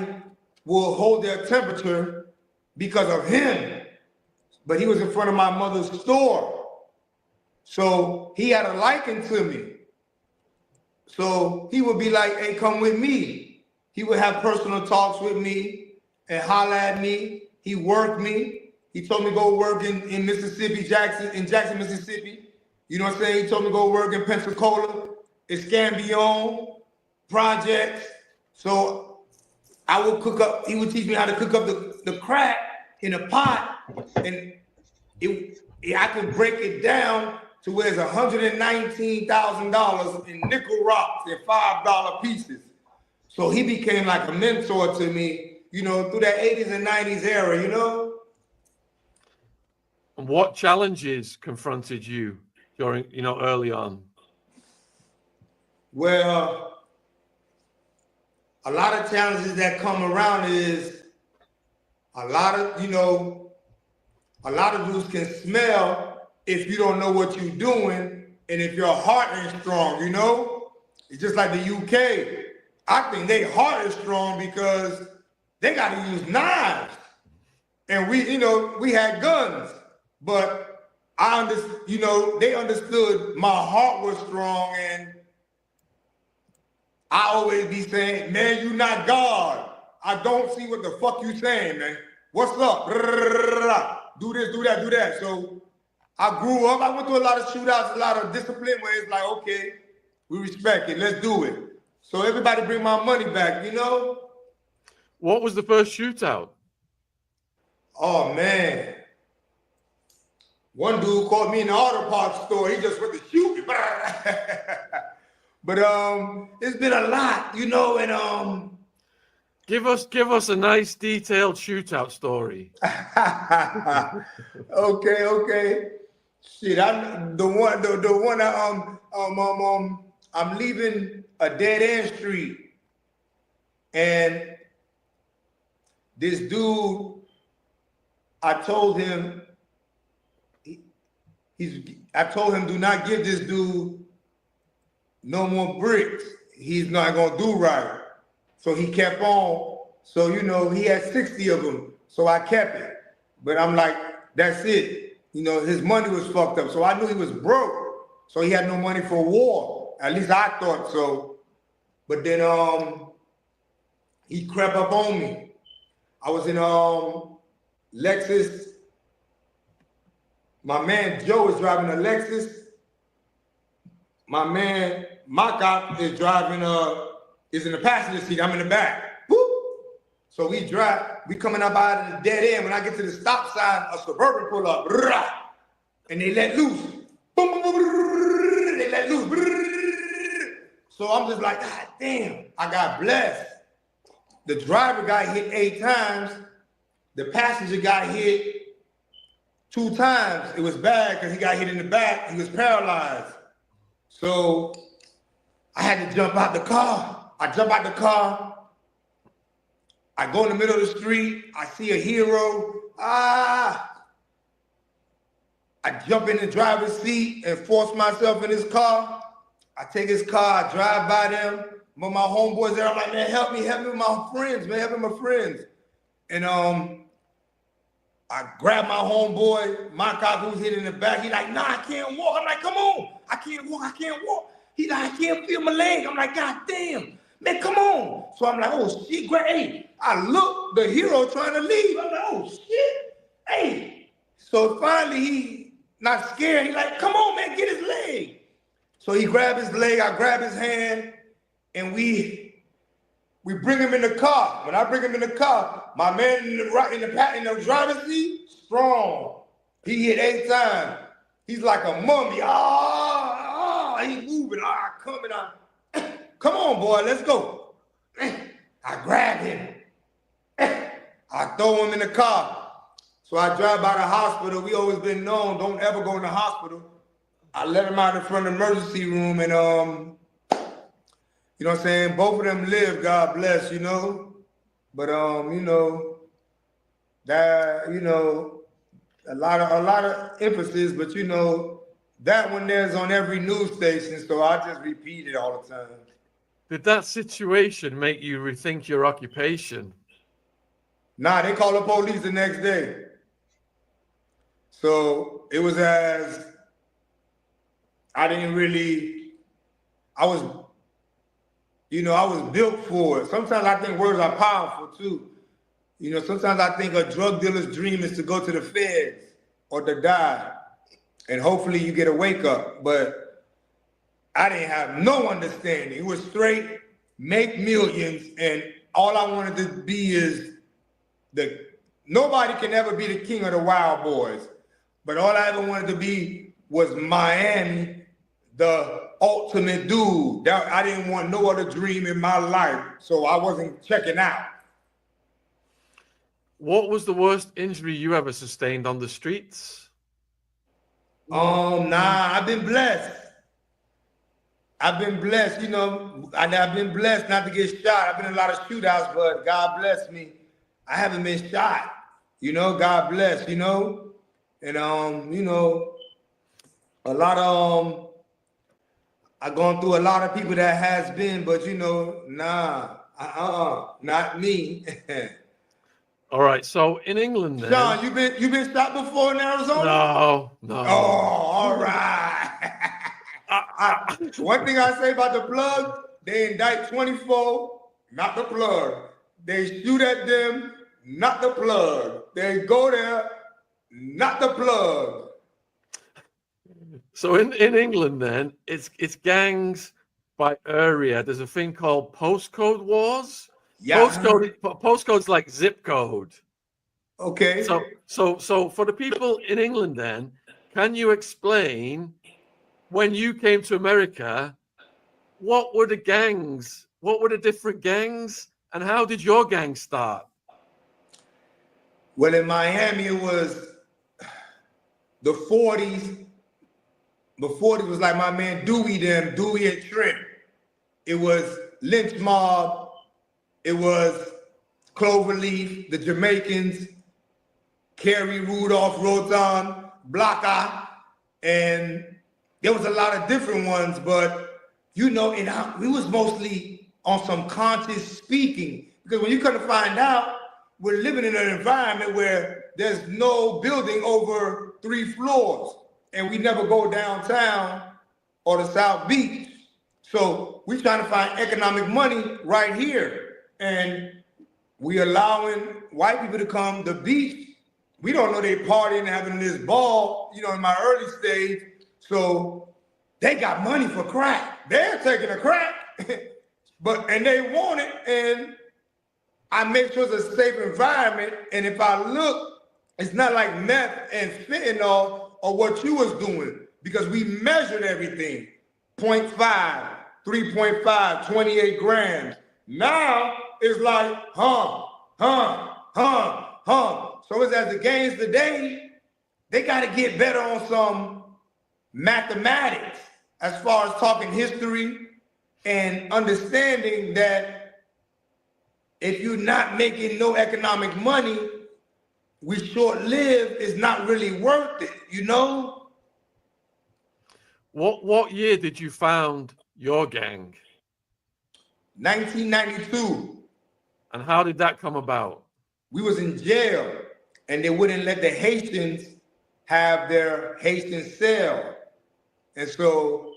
will hold their temperature because of him. But he was in front of my mother's store. So he had a liking to me. So he would be like, "Hey, come with me." He would have personal talks with me and holler at me. He worked me. He told me to go work in Mississippi, Jackson, Mississippi. You know what I'm saying? He told me to go work in Pensacola, Escambion, projects. So I would cook up, he would teach me how to cook up the crack in a pot, and I could break it down to where it's $119,000 in nickel rocks and $5 pieces. So he became like a mentor to me, you know, through that 80s and 90s era, you know? What challenges confronted you during, you know, early on? Well, a lot of challenges that come around is a lot of dudes can smell if you don't know what you're doing and if your heart ain't strong, you know? It's just like the UK. I think their heart is strong because they got to use knives. And we had guns, but they understood my heart was strong, and I always be saying, "Man, you not God. I don't see what the fuck you saying, man. What's up? Do this, do that, do that." So I grew up. I went through a lot of shootouts, a lot of discipline where it's like, okay, we respect it. Let's do it. So everybody bring my money back, you know? What was the first shootout? Oh, man. One dude caught me in the auto parts store. He just went to shoot me. But it's been a lot, you know, and Give us a nice detailed shootout story. okay. Shit, I'm leaving a dead end street, and this dude, I told him do not give this dude no more bricks. He's not gonna do right. So he kept on. So, you know, he had 60 of them. So I kept it. But I'm like, that's it. You know, his money was fucked up. So I knew he was broke. So he had no money for war. At least I thought so. But then he crept up on me. I was in Lexus. My man Joe is driving a Lexus. My man Makak is driving is in the passenger seat. I'm in the back. Whoop. So we coming up out of the dead end. When I get to the stop sign, a Suburban pull up. Rah, and they let loose. Boom, boom, boom, they let loose. So I'm just like, God damn, I got blessed. The driver got hit 8 times. The passenger got hit 2 times. It was bad because he got hit in the back. He was paralyzed. So I had to jump out the car. I jump out the car. I go in the middle of the street. I see a hero. I jump in the driver's seat and force myself in his car. I take his car. I drive by them. But my homeboys there, I'm like, man, help me with my friends, man. Help me with my friends. And I grab my homeboy, my cop who's hit in the back. He like, nah, I can't walk. I'm like, come on. I can't walk. He like, I can't feel my leg. I'm like, God damn. Man, come on. So I'm like, oh, shit, great. Hey, I look, the hero trying to leave. I'm like, oh, shit. Hey. So finally, he not scared. He like, come on, man, get his leg. So he grabbed his leg. I grab his hand, and we bring him in the car. When I bring him in the car, my man in the driver's seat, strong. He hit 8 times. He's like a mummy. He's moving. Coming on. Come on, boy, let's go. I grab him. I throw him in the car. So I drive by the hospital. We always been known, don't ever go in the hospital. I let him out in front of the emergency room, and you know what I'm saying? Both of them live, God bless, you know. But you know, that, you know, a lot of emphasis, but you know, that one there's on every news station, so I just repeat it all the time. Did that situation make you rethink your occupation? Nah, they called the police the next day. So it was I was built for it. Sometimes I think words are powerful too. You know, sometimes I think a drug dealer's dream is to go to the feds or to die. And hopefully you get a wake up. But I didn't have no understanding. It was straight, make millions. And all I wanted to be is nobody can ever be the king of the Wild Boys. But all I ever wanted to be was Miami, the ultimate dude. I didn't want no other dream in my life, so I wasn't checking out. What was the worst injury you ever sustained on the streets? Nah, I've been blessed. You know, I've been blessed not to get shot. I've been in a lot of shootouts, but God bless me. I haven't been shot. You know, God bless, you know. And you know, a lot of I've gone through a lot of people that has been, but you know, not me. All right, so in England then. Sean, you been shot before in Arizona? No. Oh, all right. One thing I say about the plug, they indict 24, not the plug. They shoot at them, not the plug. They go there, not the plug. So in England, then it's gangs by area. There's a thing called postcode wars. Yeah. Postcode's like zip code. Okay. So for the people in England, then, can you explain when you came to America, what were the gangs? What were the different gangs, and how did your gang start? Well, in Miami, it was the 40s. Before it was like my man Dewey and Trent. It was Lynch Mob. It was Cloverleaf, the Jamaicans, Kerry, Rudolph, Rotan, Blocka, and there was a lot of different ones, but you know, we was mostly on some conscious speaking, because when you come to find out, we're living in an environment where there's no building over 3 floors, and we never go downtown or the South Beach. So we're trying to find economic money right here, and we allowing white people to come to the beach. We don't know they partying, having this ball, you know, in my early stage. So they got money for crack. They're taking a crack, and they want it. And I make sure it's a safe environment. And if I look, it's not like meth and fentanyl or what you was doing, because we measured everything. 0.5, 3.5, 28 grams. Now it's like, So it's as the gangs today, they got to get better on some mathematics as far as talking history and understanding that if you're not making no economic money, we short-lived is not really worth it, you know? What year did you found your gang? 1992. And how did that come about? We was in jail, and they wouldn't let the Haitians have their Haitian cell. And so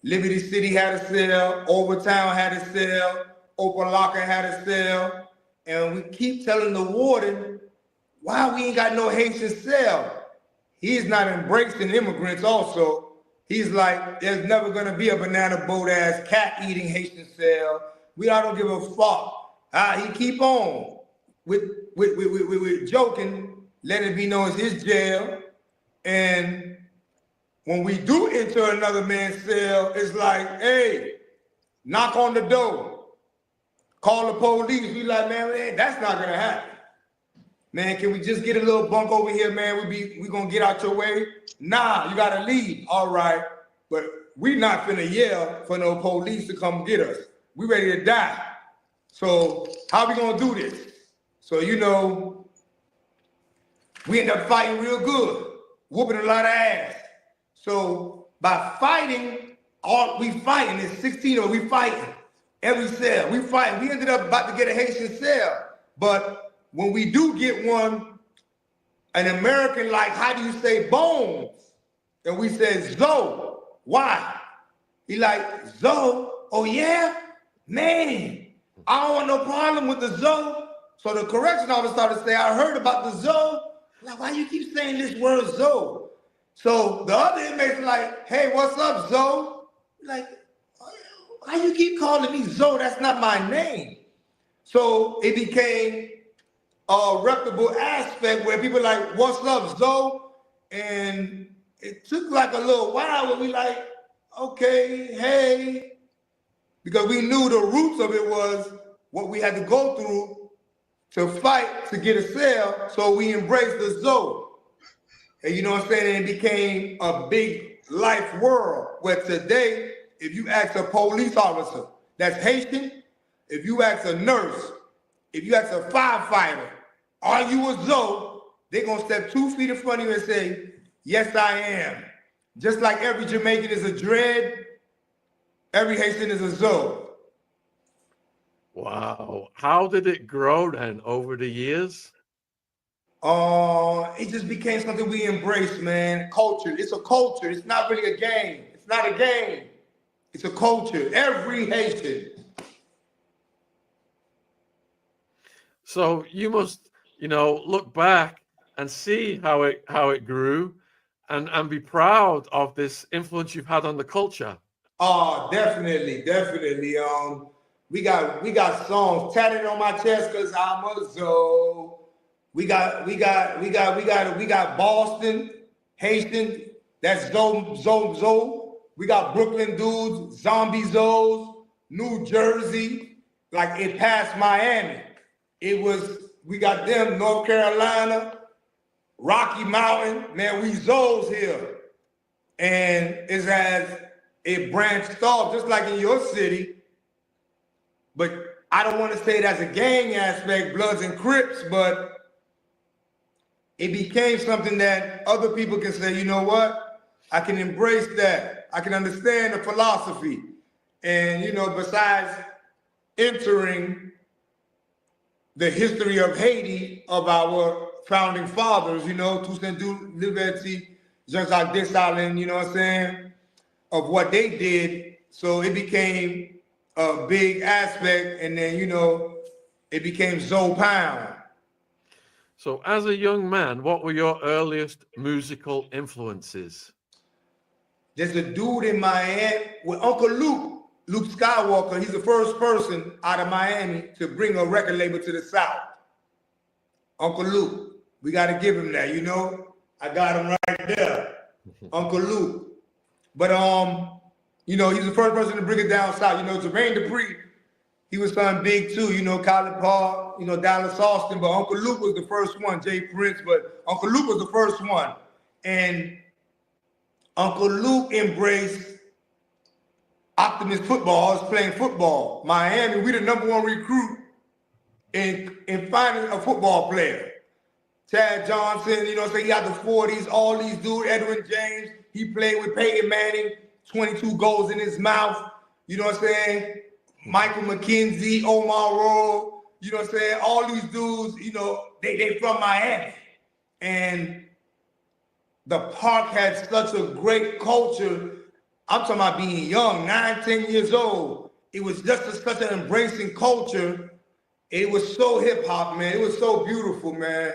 Liberty City had a cell, Overtown had a cell, Opalaka had a cell, and we keep telling the warden, why we ain't got no Haitian cell? He's not embracing immigrants also. He's like, there's never gonna be a banana boat ass cat eating Haitian cell. I don't give a fuck. He keep on with joking, let it be known as his jail. And when we do enter another man's cell, it's like, hey, knock on the door, call the police. We like, man, that's not gonna happen. Man, can we just get a little bunk over here, man? We gonna get out your way? Nah, you gotta leave. All right, but we not finna yell for no police to come get us. We ready to die. So how we gonna do this? So, you know, we end up fighting real good, whooping a lot of ass. So by fighting, we fighting, there's 16 of us, we fighting. Every cell, we fighting. We ended up about to get a Haitian cell. But when we do get one, an American like, how do you say bones? And we said, Zoe. Why? He like, Zoe? Oh yeah? Man, I don't want no problem with the Zoe. So the correction officer started to say, I heard about the Zoe. Like, why you keep saying this word Zoe? So the other inmates are like, hey, what's up, Zoe? Like, why you keep calling me Zoe? That's not my name. So it became a reputable aspect where people are like, what's up, Zoe? And it took like a little while where we like, okay, hey, because we knew the roots of it was what we had to go through to fight to get a cell, so we embraced the Zoe. And you know what I'm saying? And it became a big life world where today, if you ask a police officer that's Haitian, if you ask a nurse, if you ask a firefighter, are you a Zoe? They're gonna step 2 feet in front of you and say, yes, I am. Just like every Jamaican is a dread, every Haitian is a Zoe. Wow. How did it grow then over the years? It just became something we embraced, man. Culture. It's a culture. It's not really a game. It's not a game. It's a culture. Every Haitian. So you must, look back and see how it grew. and be proud of this influence you've had on the culture. Oh, definitely, definitely. We got songs tatted on my chest because I'm a Zoe. We got Boston, Haitian, that's Zoe. We got Brooklyn dudes, Zombie Zoes, New Jersey, like it passed Miami. We got them, North Carolina, Rocky Mountain, man, we Zoes here. And it's as it branched off, just like in your city, but I don't want to say it as a gang aspect, Bloods and Crips, but it became something that other people can say, you know what? I can embrace that. I can understand the philosophy. And, you know, besides entering the history of Haiti, of our founding fathers, you know, Toussaint Louverture, Jean-Jacques Dessalines, you know what I'm saying, of what they did. So it became a big aspect. And then, you know, it became Zoe Pound. So as a young man, what were your earliest musical influences? There's a dude in Miami with Uncle Luke Skywalker. He's the first person out of Miami to bring a record label to the South. Uncle Luke, we got to give him that, you know. I got him right there, Uncle Luke. But you know, he's the first person to bring it down south. You know, Jermaine Dupri, he was something big too. You know, Khaled Paul, you know, Dallas Austin. But Uncle Luke was the first one. Jay Prince, but Uncle Luke was the first one, and Uncle Luke embraced Optimist football. I was playing football. Miami, we the #1 recruit in finding a football player. Chad Johnson, you know, so he had the 40s, all these dudes, Edwin James, he played with Peyton Manning, 22 goals in his mouth, you know what I'm saying? Michael McKenzie, Omar Rowe, you know what I'm saying? All these dudes, you know, they from Miami. And the park had such a great culture. I'm talking about being young, 9, 10 years old. It was just such an embracing culture. It was so hip hop, man. It was so beautiful, man.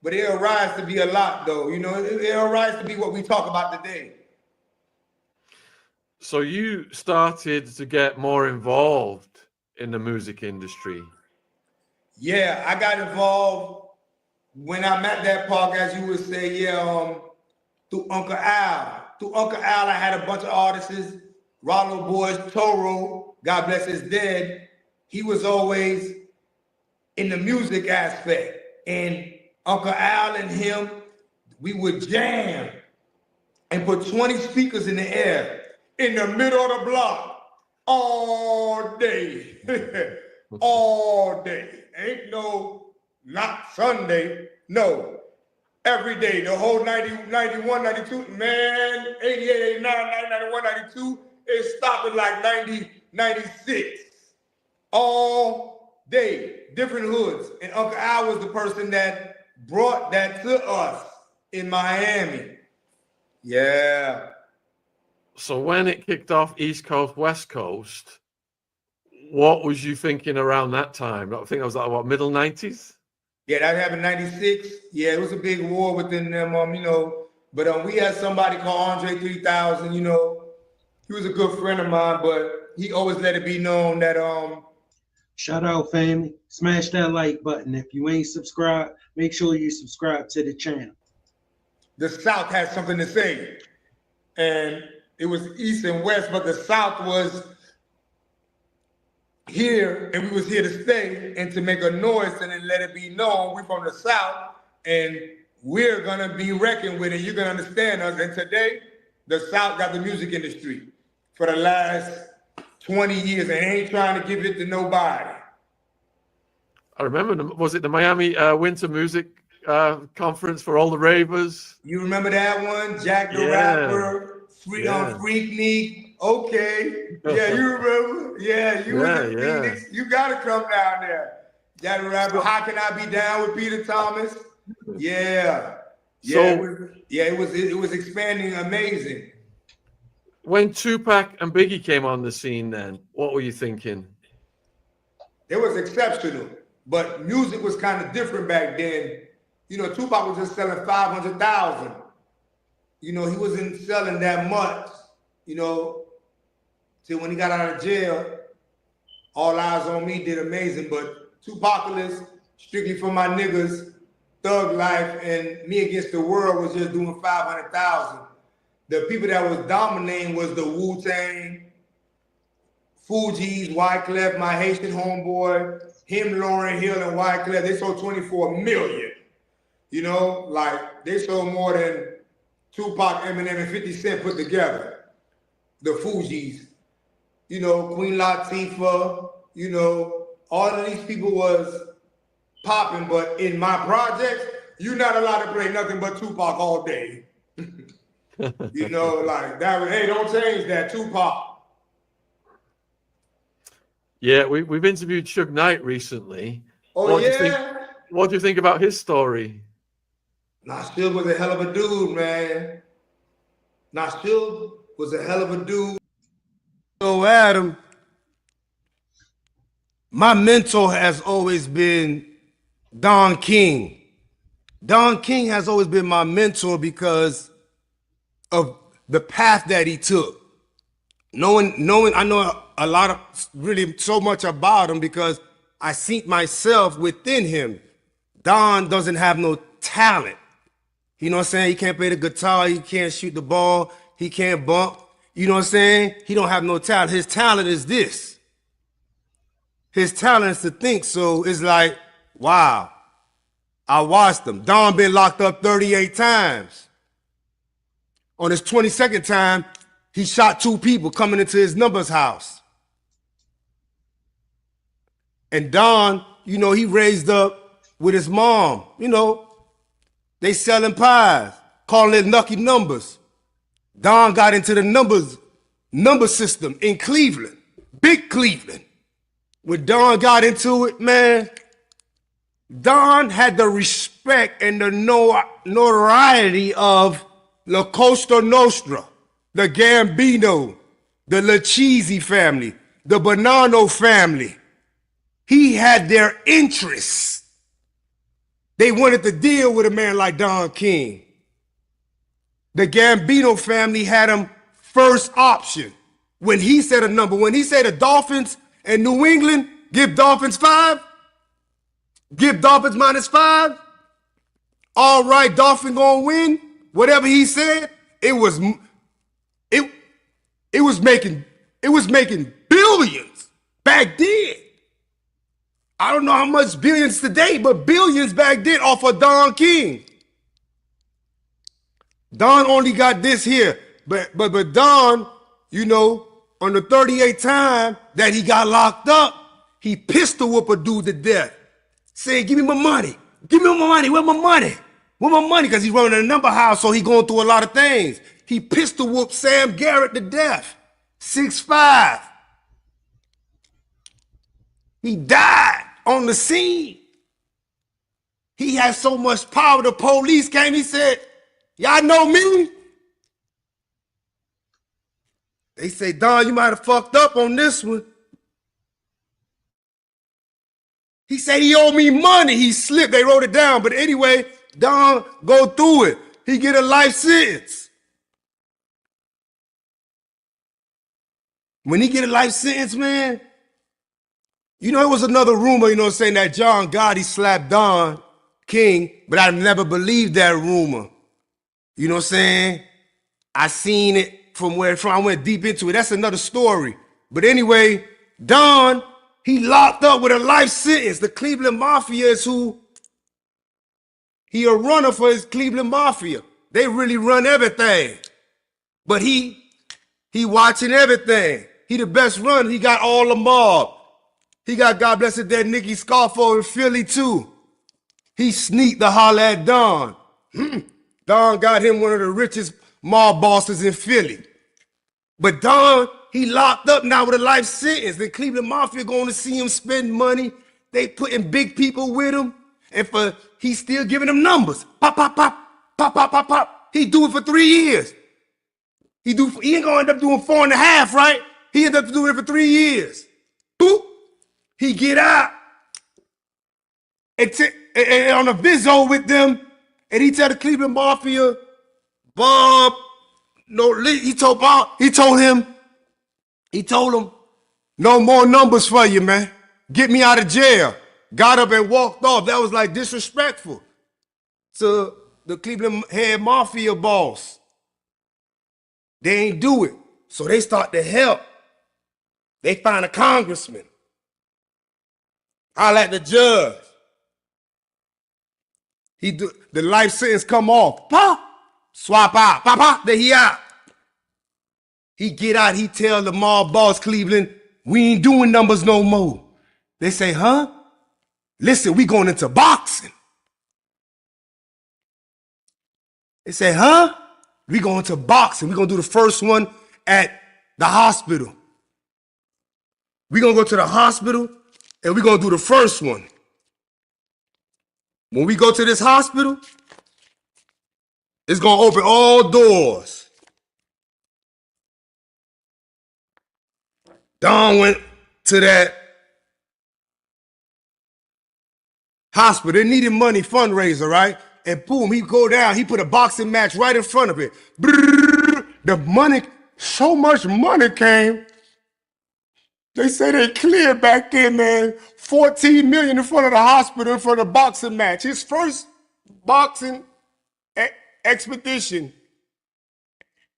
But it'll rise to be a lot, though. You know, it'll rise to be what we talk about today. So you started to get more involved in the music industry. Yeah, I got involved when I'm at that park, as you would say, through Uncle Al. Through Uncle Al, I had a bunch of artists. Rollo Boys, Toro, God bless his dead. He was always in the music aspect. And Uncle Al and him, we would jam and put 20 speakers in the air in the middle of the block all day. All day. Ain't no, not Sunday, no. Every day, the whole 90, 91, 92, man, 88, 89, 90, 91, 92, it stopped at like 90, 96. All day, different hoods. And Uncle Al was the person that brought that to us in Miami. Yeah. So when it kicked off East Coast, West Coast, what was you thinking around that time? I think I was like, what, middle 90s? Yeah, that happened in 96. Yeah, it was a big war within them, you know. But we had somebody called Andre 3000, you know. He was a good friend of mine, but he always let it be known that Shout out, family. Smash that like button. If you ain't subscribed, make sure you subscribe to the channel. The South had something to say. And it was East and West, but the South was here, and we was here to stay and to make a noise and then let it be known we from the South, and we're gonna be reckoned with it. You're gonna understand us. And today, the South got the music industry for the last 20 years and ain't trying to give it to nobody. I remember, was it the Miami Winter Music Conference for all the ravers? You remember that one? Jack the Rapper, Freaknik. Okay. Yeah, you remember? Yeah, you was in Phoenix. You gotta come down there. Jack the Rapper, How Can I Be Down with Peter Thomas? Yeah. Yeah, it was expanding amazing. When Tupac and Biggie came on the scene then, what were you thinking? It was exceptional, but music was kind of different back then. You know, Tupac was just selling 500,000. you know, he wasn't selling that much, you know, till when he got out of jail. All Eyes on Me did amazing, but Tupacalypse, strictly for my niggas, Thug Life, and Me Against the World was just doing 500,000. The people that was dominating was the Wu-Tang, Fugees, Wyclef, my Haitian homeboy, him, Lauryn Hill, and Wyclef. They sold 24 million. You know, like they sold more than Tupac, Eminem, and 50 Cent put together. The Fugees. You know, Queen Latifah, you know, all of these people was popping, but in my projects, you're not allowed to play nothing but Tupac all day. You know, like that. Hey, don't change that, Tupac. Yeah, we've interviewed Suge Knight recently. Oh, What do you think about his story? Nah, Suge was a hell of a dude, man. Nah, Suge was a hell of a dude. So Adam, my mentor has always been Don King. Don King has always been my mentor because of the path that he took. Knowing, I know a lot of, really so much about him because I seen myself within him. Don doesn't have no talent. You know what I'm saying? He can't play the guitar, he can't shoot the ball, he can't bump. You know what I'm saying? He don't have no talent. His talent is this. His talent is to think. So it's like, wow. I watched him. Don been locked up 38 times. On his 22nd time, he shot 2 people coming into his number's house. And Don, you know, he raised up with his mom. You know, they selling pies, calling it lucky numbers. Don got into the number system in Cleveland, big Cleveland. When Don got into it, man, Don had the respect and the notoriety of La Costa Nostra, the Gambino, the Lacheese family, the Bonanno family. He had their interests. They wanted to deal with a man like Don King. The Gambino family had him first option. When he said a number, when he said the Dolphins and New England, give Dolphins 5, give Dolphins -5. All right, Dolphin gonna win. Whatever he said, it was making billions back then. I don't know how much billions today, but billions back then off of Don King. Don only got this here, but Don, you know, on the 38th time that he got locked up, he pistol whooped a dude to death, saying, "Give me my money, give me my money, where my money, where my money?" Because he's running a number house, so he going through a lot of things. He pistol whooped Sam Garrett to death, 6'5". He died on the scene. He had so much power. The police came. He said, "Y'all know me?" They say, "Don, you might have fucked up on this one." He said he owed me money. He slipped. They wrote it down. But anyway, Don go through it. He get a life sentence. When he get a life sentence, man, you know, it was another rumor, you know, saying that John Gotti slapped Don King, but I never believed that rumor. You know what I'm saying? I seen it from where I went deep into it. That's another story. But anyway, Don, he locked up with a life sentence. The Cleveland Mafia is he a runner for his Cleveland Mafia. They really run everything. But he watching everything. He the best runner. He got all the mob. He got, God bless it, that Nicky Scarfo in Philly too. He sneaked to holler at Don. Don got him one of the richest mob bosses in Philly. But Don, he locked up now with a life sentence. The Cleveland Mafia going to see him spend money. They putting big people with him. And he's still giving them numbers. Pop, pop, pop, pop, pop, pop, pop. He do it for 3 years. He ain't gonna end up doing 4.5, right? He ended up doing it for 3 years. Boop. He get out. And on a Vizzo with them, and he tell the Cleveland Mafia, Bob, no, he told him, no more numbers for you, man. Get me out of jail. Got up and walked off. That was like disrespectful to the Cleveland head mafia boss. They ain't do it. So they start to help. They find a congressman. I like the judge. The life sentence come off. Pop, swap out. Pop, there he out. He get out, he tell the mob boss Cleveland, we ain't doing numbers no more. They say, huh? Listen, we going into boxing. They say, huh? We going to boxing. We gonna do the first one at the hospital. We gonna go to the hospital and we gonna do the first one. When we go to this hospital, it's gonna open all doors. Don went to that hospital. They needed money, fundraiser, right? And boom, he go down. He put a boxing match right in front of it. Brrr, the money, so much money came. They say they cleared back then, man. 14 million in front of the hospital for the boxing match. His first boxing expedition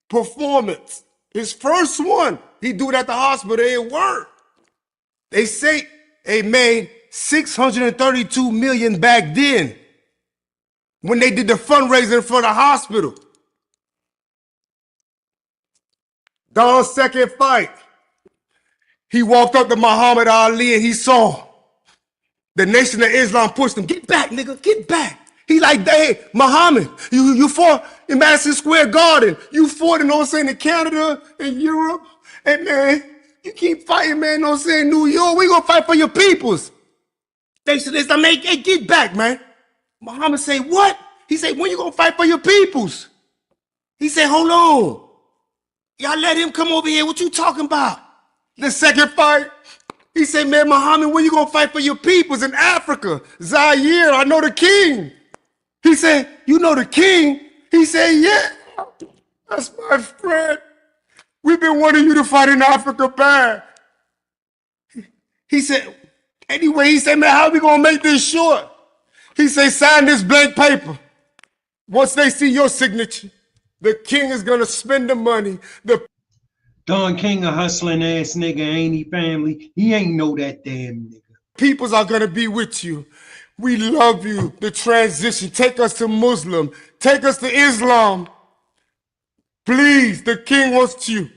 performance. His first one. He do it at the hospital. It worked. They say they made 632 million back then when they did the fundraiser for the hospital. Don's second fight, he walked up to Muhammad Ali and he saw the Nation of Islam pushed him. Get back, nigga, get back. He like, hey, Muhammad, you fought in Madison Square Garden. You fought, you know what I'm saying, in Canada and Europe. And man, you keep fighting, man, you know what I'm saying, New York. We gonna fight for your peoples. Nation of Islam, hey, get back, man. Muhammad say, what? He said, when you gonna fight for your peoples? He said, hold on. Y'all let him come over here. What you talking about? The second fight, he said, man, Muhammad, when you gonna fight for your peoples in Africa? Zaire, I know the king. He said, you know the king? He said, yeah, that's my friend. We've been wanting you to fight in Africa bad. He said, anyway, he said, man, how are we gonna make this short? He said, sign this blank paper. Once they see your signature, the king is gonna spend the money. Don King, a hustling ass nigga, ain't he, family? He ain't know that damn nigga. Peoples are gonna be with you. We love you. The transition. Take us to Muslim. Take us to Islam. Please, the king wants you.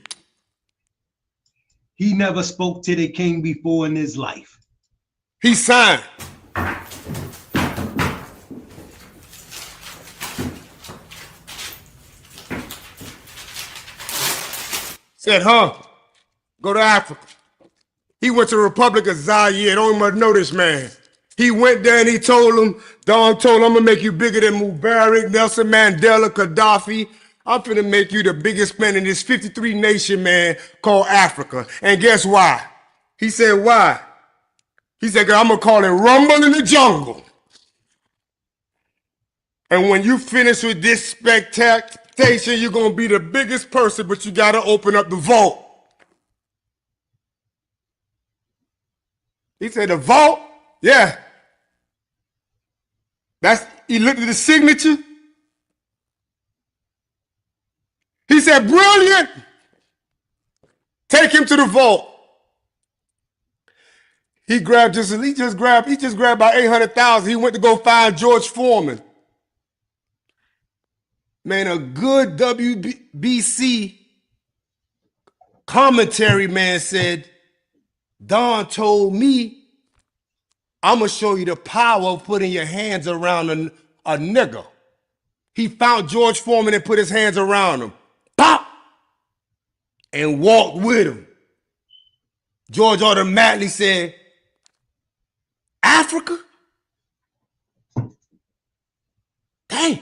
He never spoke to the king before in his life. He signed. Said, huh? Go to Africa. He went to the Republic of Zaire. Don't even know this man. He went there and he told him, Don told him, I'm gonna make you bigger than Mubarak, Nelson Mandela, Gaddafi. I'm finna make you the biggest man in this 53 nation, man, called Africa. And guess why? He said, why? He said, I'm gonna call it Rumble in the Jungle. And when you finish with this spectacular, you're gonna be the biggest person, but you gotta open up the vault. He said, the vault? Yeah. He looked at the signature. He said, brilliant. Take him to the vault. He just grabbed about 800,000. He went to go find George Foreman. Man, a good WBC commentary man said, Don told me, I'm going to show you the power of putting your hands around a nigga. He found George Foreman and put his hands around him. Pop! And walked with him. George automatically said, Africa? Dang.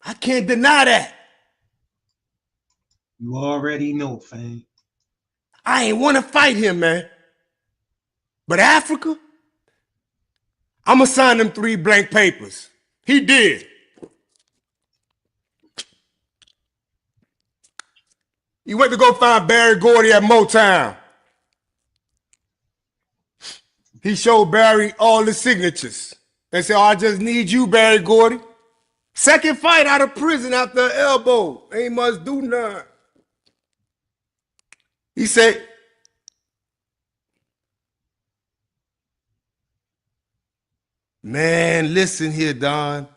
I can't deny that. You already know, fam. I ain't want to fight him, man. But Africa, I'm going to sign them 3 blank papers. He did. He went to go find Barry Gordy at Motown. He showed Barry all the signatures and said, oh, I just need you, Barry Gordy. Second fight out of prison after an elbow. Ain't much do none. He said, man, listen here, Don.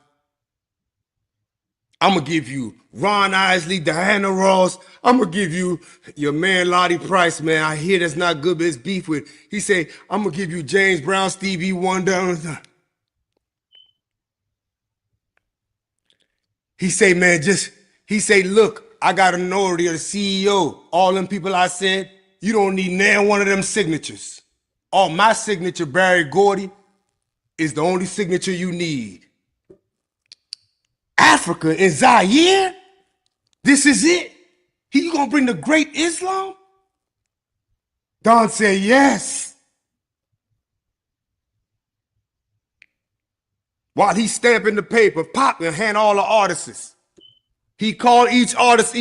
I'm going to give you Ron Isley, Diana Ross. I'm going to give you your man, Lottie Price, man. I hear that's not good, but it's beef with. He said, I'm going to give you James Brown, Stevie Wonder. He say, man, he say, look, I got an authority of the CEO. All them people I said, you don't need none one of them signatures. All my signature, Barry Gordy, is the only signature you need. Africa and Zaire? This is it? You gonna bring the great Islam? Don said, yes. While he's stamping the paper, Pop and hand all the artists. He called each artist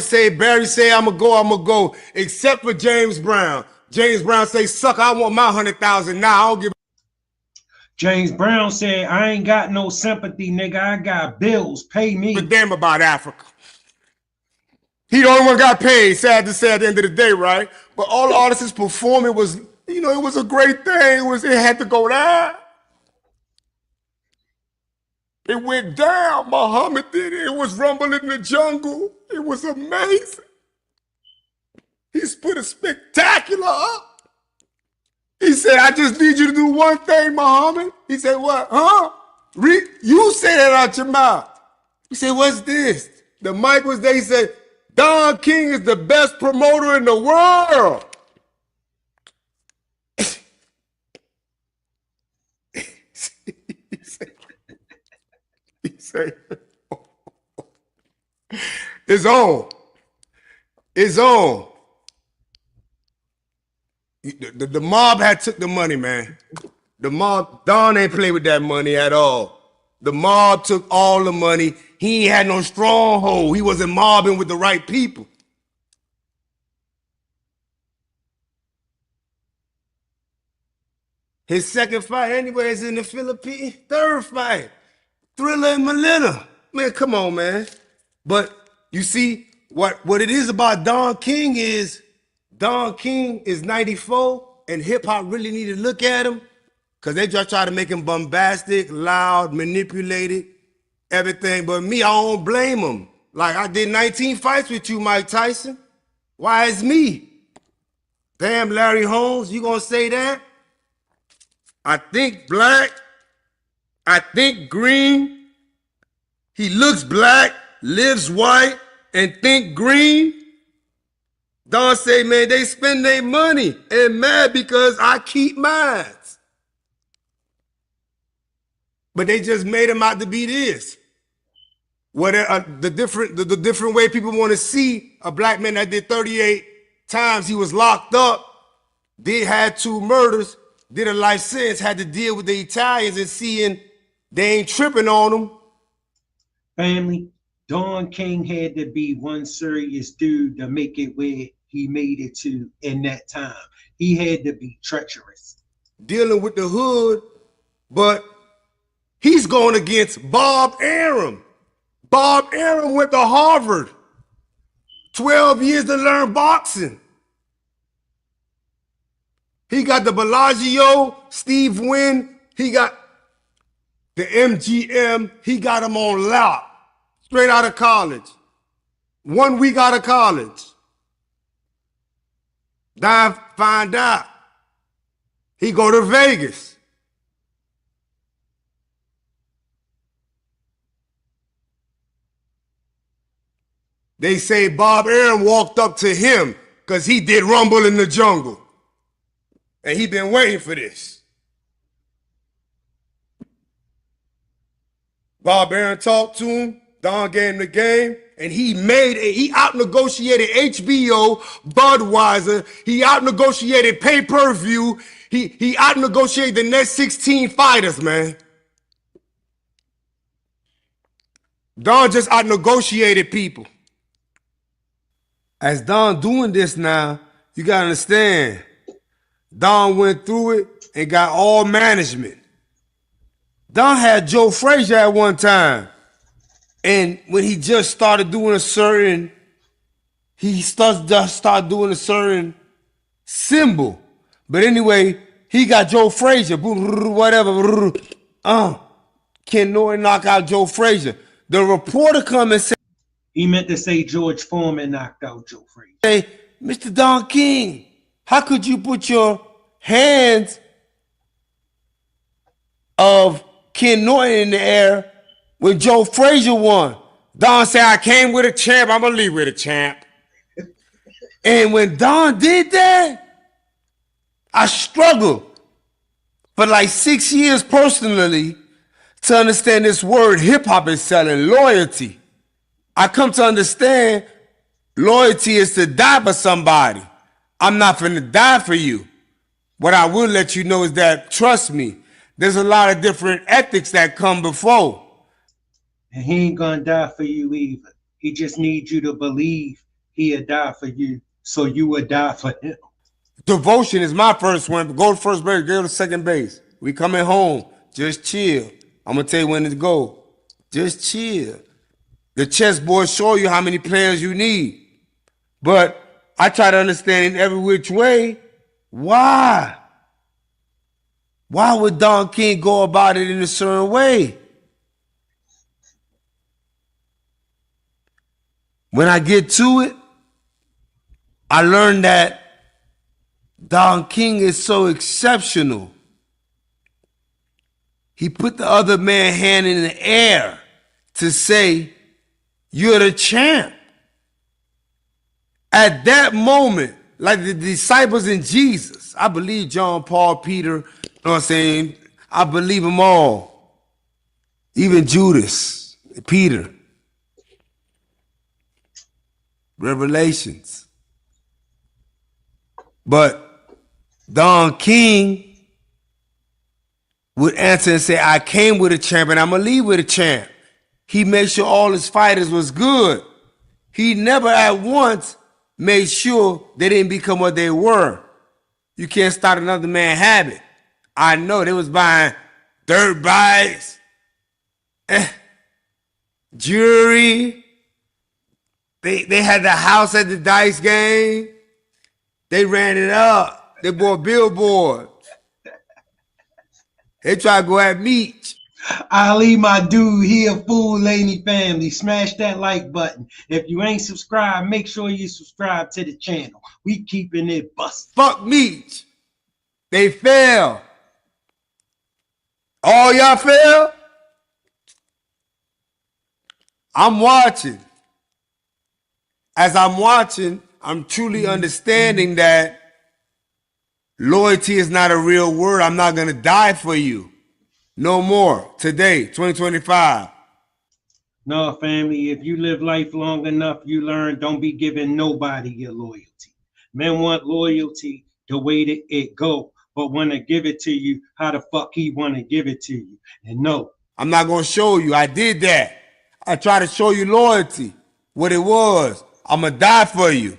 say, Barry say, I'ma go, except for James Brown. James Brown say, suck, I want my 100,000 now, I don't give. James Brown said, I ain't got no sympathy, nigga. I got bills. Pay me. But damn about Africa. He the only one got paid, sad to say at the end of the day, right? But all the artists performing was, it was a great thing. It had to go down. It went down. Muhammad did it. It was Rumble in the Jungle. It was amazing. He's put a spectacular up. He said, I just need you to do one thing, Muhammad. He said, what? Huh? You say that out your mouth. He said, what's this? The mic was there. He said, Don King is the best promoter in the world. He said, it's on. It's on. The mob had took the money, man. The mob, Don ain't play with that money at all. The mob took all the money. He ain't had no stronghold. He wasn't mobbing with the right people. His second fight anyway is in the Philippines. Third fight, Thriller and Melina. Man, come on, man. But you see, what it is about Don King is 94 and hip hop really need to look at him because they just try to make him bombastic, loud, manipulated, everything. But me, I don't blame him. Like I did 19 fights with you, Mike Tyson. Why is me? Damn, Larry Holmes, you gonna say that? I think black, I think green. He looks black, lives white, and think green. Don say, man, they spend their money and mad because I keep mine. But they just made him out to be this. What the different way people want to see a black man that did 38 times, he was locked up, had 2 murders, did a life sentence, had to deal with the Italians and seeing they ain't tripping on him. Family, Don King had to be one serious dude to make it where he made it to in that time. He had to be treacherous. Dealing with the hood, but he's going against Bob Arum. Bob Arum went to Harvard. 12 years to learn boxing. He got the Bellagio, Steve Wynn. He got the MGM. He got him on lock. Straight out of college. 1 week out of college. Find out. He go to Vegas. They say Bob Arum walked up to him because he did Rumble in the Jungle. And he been waiting for this. Bob Arum talked to him. Don gave him the game. And he out-negotiated HBO, Budweiser. He out-negotiated pay-per-view. He out-negotiated the next 16 fighters, man. Don just out-negotiated people. As Don doing this now, you gotta understand, Don went through it and got all management. Don had Joe Frazier at one time. And when he just started doing he started doing a certain symbol. But anyway, he got Joe Frazier, whatever. Ken Norton knock out Joe Frazier. The reporter come and say, He meant to say George Foreman knocked out Joe Frazier. Hey, Mr. Don King, how could you put your hands of Ken Norton in the air when Joe Frazier won? Don said, I came with a champ, I'm gonna leave with a champ. And when Don did that, I struggled for like 6 years personally to understand this word hip-hop is selling, loyalty. I come to understand loyalty is to die for somebody. I'm not finna die for you. What I will let you know is that, trust me, there's a lot of different ethics that come before. And he ain't gonna die for you either. He just needs you to believe he'll die for you, so you would die for him. Devotion is my first one. Go to first base, go to second base. We coming home. Just chill. I'm gonna tell you when to go. Just chill. The chessboard show you how many players you need. But I try to understand in every which way, why? Why would Don King go about it in a certain way? When I get to it, I learned that Don King is so exceptional. He put the other man's hand in the air to say, you're the champ. At that moment, like the disciples in Jesus, I believe John, Paul, Peter, you know what I'm saying? I believe them all. Even Judas, Peter. Revelations. But Don King would answer and say, I came with a champ and I'm going to leave with a champ. He made sure all his fighters was good. He never at once made sure they didn't become what they were. You can't start another man's habit. I know they was buying dirt bikes, jewelry. They had the house at the dice game. They ran it up. They bought billboards. They try to go at Meech. Ali, my dude, he a fool, lady family. Smash that like button. If you ain't subscribed, make sure you subscribe to the channel. We keeping it busted. Fuck Meech. They fail. All y'all fail? I'm watching. As I'm watching, I'm truly understanding that loyalty is not a real word. I'm not going to die for you. No more. Today, 2025. No, family, if you live life long enough, you learn don't be giving nobody your loyalty. Men want loyalty the way that it go, but want to give it to you how the fuck he want to give it to you. And no. I'm not going to show you. I did that. I try to show you loyalty, what it was. I'm going to die for you.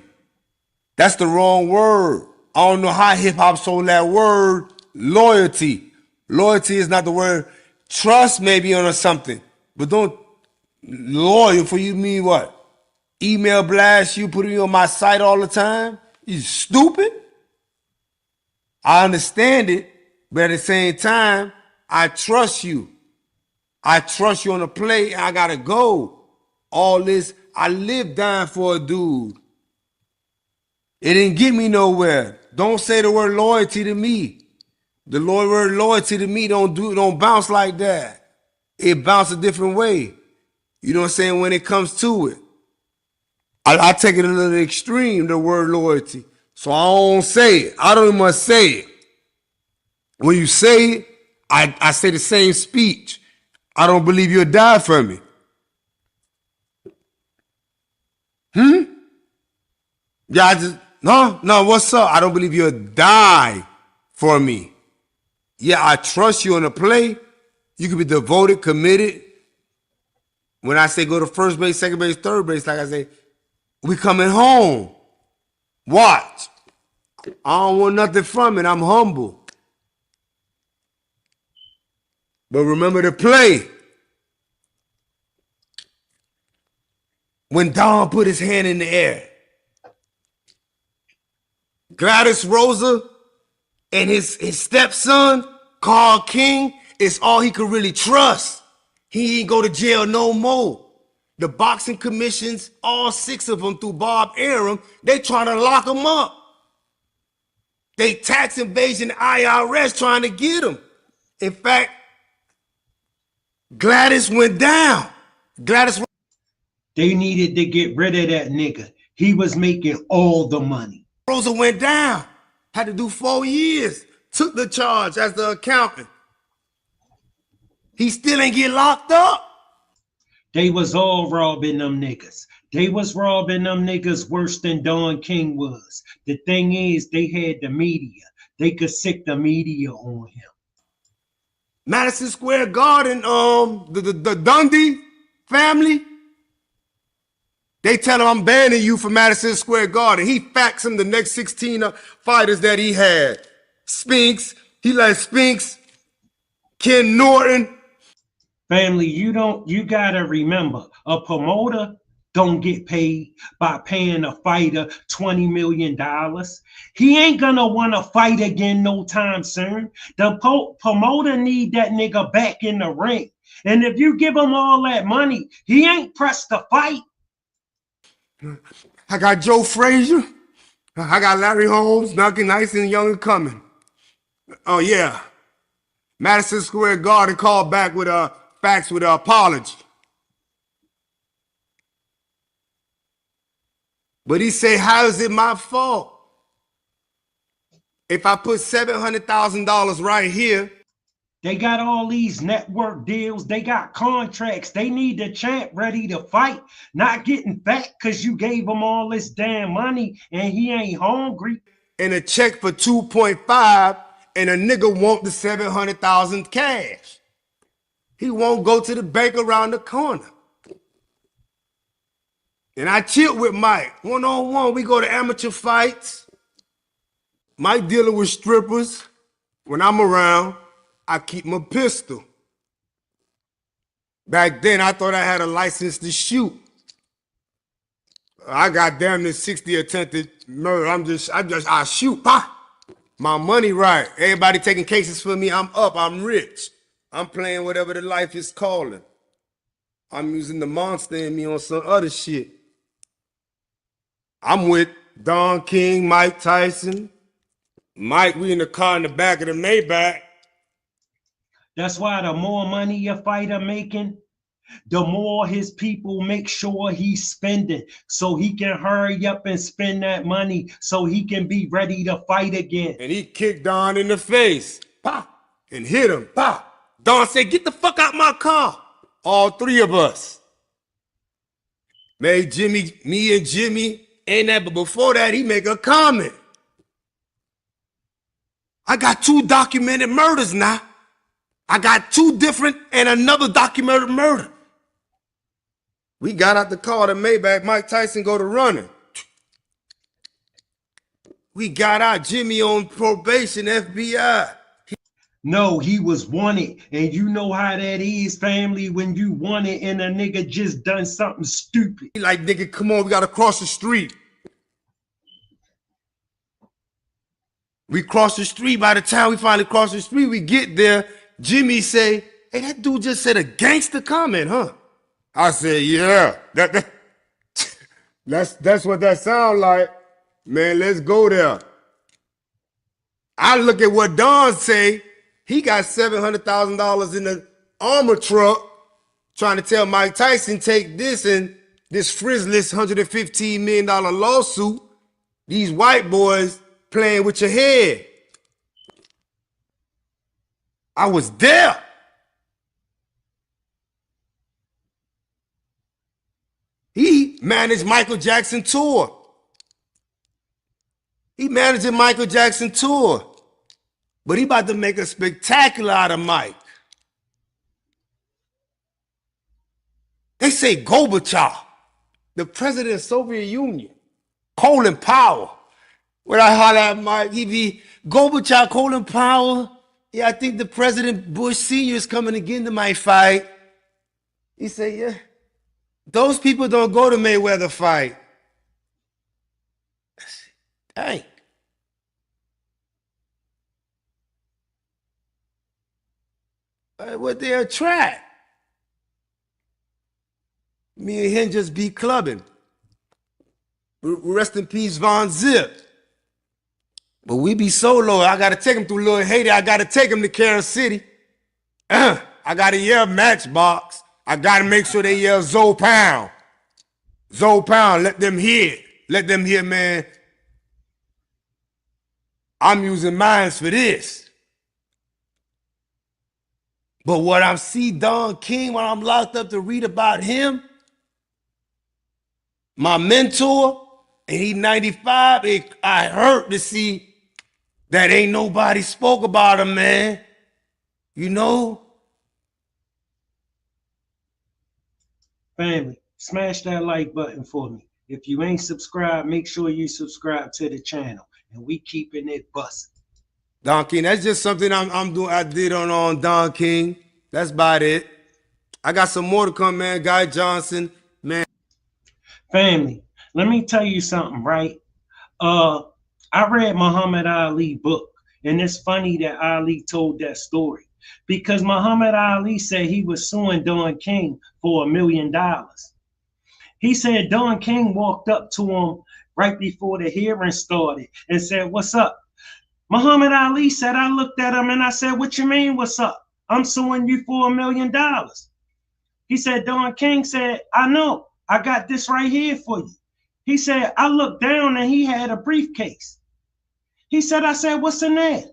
That's the wrong word. I don't know how hip-hop sold that word, loyalty. Loyalty is not the word. Trust maybe on something, but don't loyal for you mean what? Email blast you, put me on my site all the time? You stupid? I understand it, but at the same time, I trust you. I trust you on the play, and I gotta go. All this, I live dying for a dude. It didn't get me nowhere. Don't say the word loyalty to me. The word loyalty to me don't bounce like that. It bounces a different way. You know what I'm saying? When it comes to it. I take it a little extreme, the word loyalty. So I don't say it. I don't even must say it. When you say it, I say the same speech. I don't believe you'll die for me. Yeah, I just, no, what's up? I don't believe you'll die for me. Yeah, I trust you on the play. You can be devoted, committed. When I say go to first base, second base, third base, like I say, We coming home. Watch. I don't want nothing from it. I'm humble. But remember to play. When Don put his hand in the air, Gladys Rosa and his stepson, Carl King, is all he could really trust. He ain't go to jail no more. The boxing commissions, all 6 of them through Bob Arum, they trying to lock him up. They tax evasion IRS trying to get him. In fact, Gladys went down. They needed to get rid of that nigga. He was making all the money. Rosa went down. Had to do 4 years. Took the charge as the accountant. He still ain't get locked up. They was all robbing them niggas. They was robbing them niggas worse than Don King was. The thing is, they had the media. They could sick the media on him. Madison Square Garden, the Dundee family, they tell him, I'm banning you from Madison Square Garden. He faxed him the next 16 fighters that he had. Spinks, he let Spinks, Ken Norton. Family, you gotta remember, a promoter don't get paid by paying a fighter $20 million. He ain't gonna want to fight again no time soon. The promoter need that nigga back in the ring. And if you give him all that money, he ain't pressed to fight. I got Joe Frazier. I got Larry Holmes, Duncan Nice, and Young and Coming. Oh, yeah. Madison Square Garden called back with a fax with an apology. But he said, how is it my fault? If I put $700,000 right here. They got all these network deals. They got contracts. They need the champ ready to fight, not getting fat because you gave him all this damn money and he ain't hungry. And a check for 2.5 and a nigga want the 700,000 cash. He won't go to the bank around the corner. And I chill with Mike. One-on-one, we go to amateur fights. Mike dealing with strippers. When I'm around, I keep my pistol. Back then, I thought I had a license to shoot. I got damn near 60 attempted murder. I shoot. Bah! My money right. Everybody taking cases for me. I'm up. I'm rich. I'm playing whatever the life is calling. I'm using the monster in me on some other shit. I'm with Don King, Mike Tyson. Mike, we in the car in the back of the Maybach. That's why the more money a fighter making, the more his people make sure he's spending so he can hurry up and spend that money so he can be ready to fight again. And he kicked Don in the face, pop, and hit him, pop. Don said, get the fuck out my car. All 3 of us. Made me and Jimmy, ain't that, but before that, he make a comment. I got 2 documented murders now. I got 2 different and another documented murder. We got out the car to Maybach. Mike Tyson go to running. We got out. Jimmy on probation, FBI. No, he was wanted. And you know how that is, family, when you want it and a nigga just done something stupid. He like, nigga, come on, we got to cross the street. We cross the street. By the time we finally cross the street, we get there. Jimmy say, hey, that dude just said a gangster comment, huh? I said, yeah, that's what that sound like. Man, let's go there. I look at what Don say. He got $700,000 in the armor truck trying to tell Mike Tyson, take this and this frizzless $115 million lawsuit. These white boys playing with your head. I was there. He managed Michael Jackson tour. He managed the Michael Jackson tour. But he about to make a spectacular out of Mike. They say Gorbachev. the president of the Soviet Union, Colin Powell. When I holler at Mike, he be, Gorbachev, Colin Powell. Yeah, I think the President Bush Sr. is coming to get into my fight. He said, yeah, those people don't go to Mayweather fight. Dang. What they attract? Me and him just be clubbing. Rest in peace, Von Zip. But we be solo. I gotta take him through Little Haiti. I gotta take him to Kansas City. I gotta yell Matchbox. I gotta make sure they yell Zoe Pound. Zoe Pound, let them hear it. Let them hear, man. I'm using minds for this. But what I see Don King when I'm locked up to read about him, my mentor, and he 95, I hurt to see that ain't nobody spoke about him, man. You know? Family, smash that like button for me. If you ain't subscribed, make sure you subscribe to the channel. And we keeping it busting. Don King, that's just something I'm doing. I did on Don King. That's about it. I got some more to come, man. Guy Johnson, man. Family, let me tell you something, right? I read Muhammad Ali book, and it's funny that Ali told that story because Muhammad Ali said he was suing Don King for $1 million. He said Don King walked up to him right before the hearing started and said, "What's up?" Muhammad Ali said, I looked at him and I said, "What you mean, what's up? I'm suing you for $1 million. He said, Don King said, "I know, I got this right here for you." He said, I looked down and he had a briefcase. He said, I said, "What's in there?"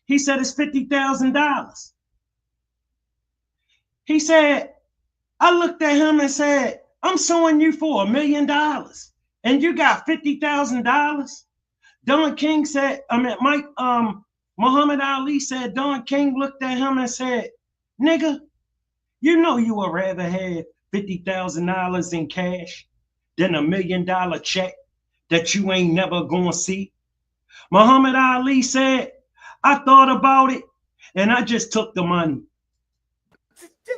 He said, "It's $50,000. He said, I looked at him and said, "I'm suing you for $1 million and you got $50,000. Don King said, Muhammad Ali said, Don King looked at him and said, "Nigga, you know you would rather have $50,000 in cash than $1 million check that you ain't never gonna see." Muhammad Ali said, "I thought about it and I just took the money."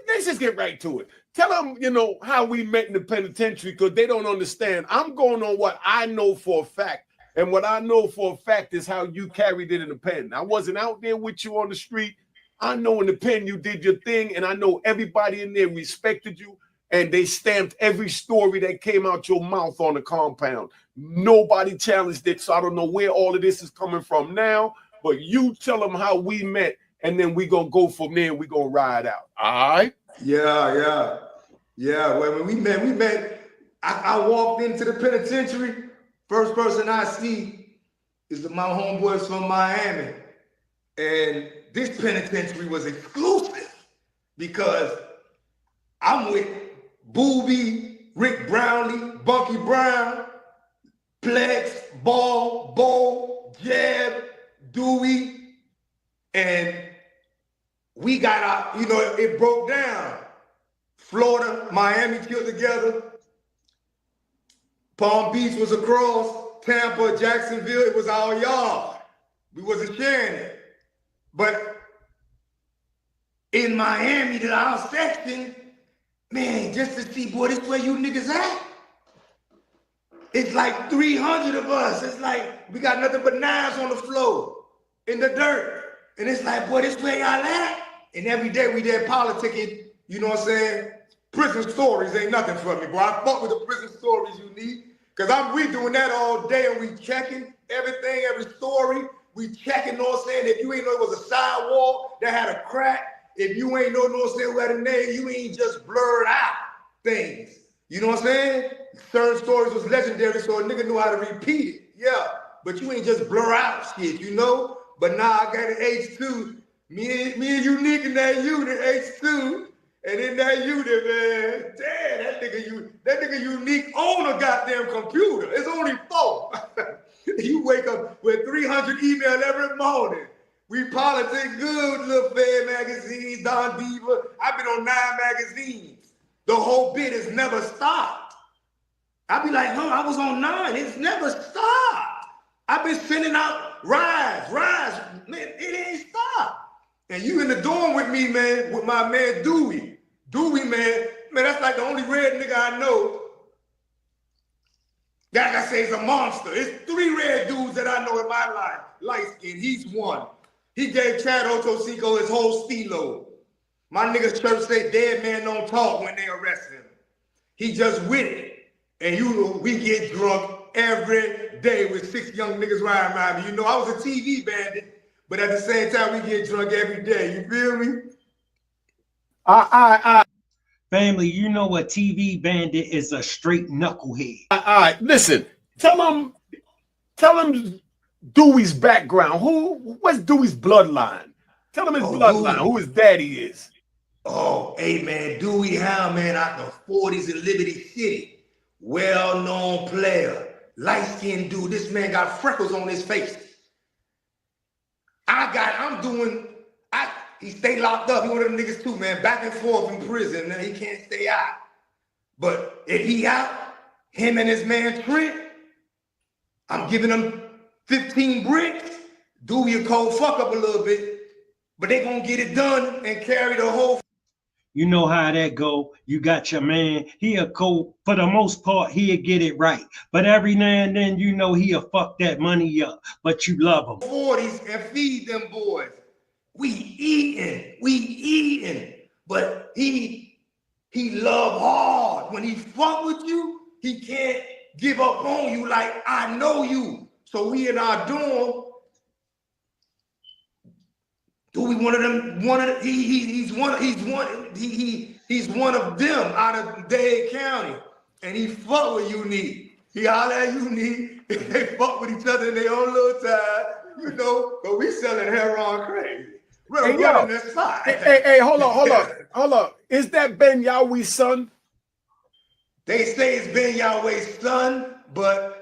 Let's just get right to it. Tell them, how we met in the penitentiary because they don't understand. I'm going on what I know for a fact. And what I know for a fact is how you carried it in the pen. I wasn't out there with you on the street. I know in the pen you did your thing, and I know everybody in there respected you, and they stamped every story that came out your mouth on the compound. Nobody challenged it, so I don't know where all of this is coming from now, but you tell them how we met, and then we're going to go from there, and we're going to ride out. All right? Yeah. Well, when we met, I walked into the penitentiary. First person I see is my homeboys from Miami. And this penitentiary was exclusive because I'm with Booby, Rick Brownlee, Bunky Brown, Plex, Ball, Bo, Jeb, Dewey, and we got out, it broke down. Florida, Miami killed together. Palm Beach was across. Tampa, Jacksonville, it was our yard. We wasn't sharing it. But in Miami, to our section, man, just to see, boy, this where you niggas at? It's like 300 of us. It's like we got nothing but knives on the floor in the dirt. And it's like, boy, this where y'all at? And every day we there politicking, you know what I'm saying? Prison stories ain't nothing for me, boy. I fuck with the prison stories you need. Because we doing that all day and we checking everything, every story. We checking, know what I'm saying? If you ain't know it was a sidewall that had a crack, if you ain't know what I'm saying, who had a name, you ain't just blurred out things. You know what I'm saying? Certain stories was legendary, so a nigga knew how to repeat it. Yeah, but you ain't just blur out shit, But now I got an H2. Me and Unique in that unit, H2. And in that unit, man, damn, that nigga Unique own a goddamn computer. It's only 4. You wake up with 300 emails every morning. We politic good, Little Fair magazines, Don Diva. I've been on 9 magazines. The whole bit has never stopped. I be like, huh, I was on 9. It's never stopped. I've been sending out rise. Man, it ain't stopped. And you in the dorm with me, man, with my man Dewey. Dewey, man, that's like the only red nigga I know. That I say is a monster. It's 3 red dudes that I know in my life. Light skin, he's one. He gave Chad Ochocinco his whole stilo. My niggas church say dead man don't talk when they arrest him. He just with it. And you know, we get drunk every day with 6 young niggas riding around me. You know, I was a TV bandit, but at the same time, we get drunk every day. You feel me? Family, you know a TV bandit is a straight knucklehead. All right, listen. Tell him Dewey's background. What's Dewey's bloodline? Tell him his bloodline, Dewey. who his daddy is. Oh, hey man, Dewey Hound, man, out the 40s in Liberty City. Well-known player. Light-skinned dude. This man got freckles on his face. He stay locked up. He one of them niggas too, man. Back and forth in prison. Man. He can't stay out. But if he out, him and his man Trent, I'm giving him 15 bricks. Dewey a cold fuck up a little bit. But they gonna get it done and carry the whole. You know how that go. You got your man. He a cold, for the most part, he'll get it right. But every now and then, you know he'll fuck that money up. But you love him. 40s and feed them boys. We eating. But he love hard. When he fuck with you, he can't give up on you like I know you. So we in our dorm. Dewey one of them, he's one of them out of Dade County. And he fuck with Unique. He holler at Unique. They fuck with each other in their own little time, you know, but we selling heroin crazy. We're running that side. Hey, hold up. Is that Ben Yahwee's son? They say it's Ben Yahwee's son, but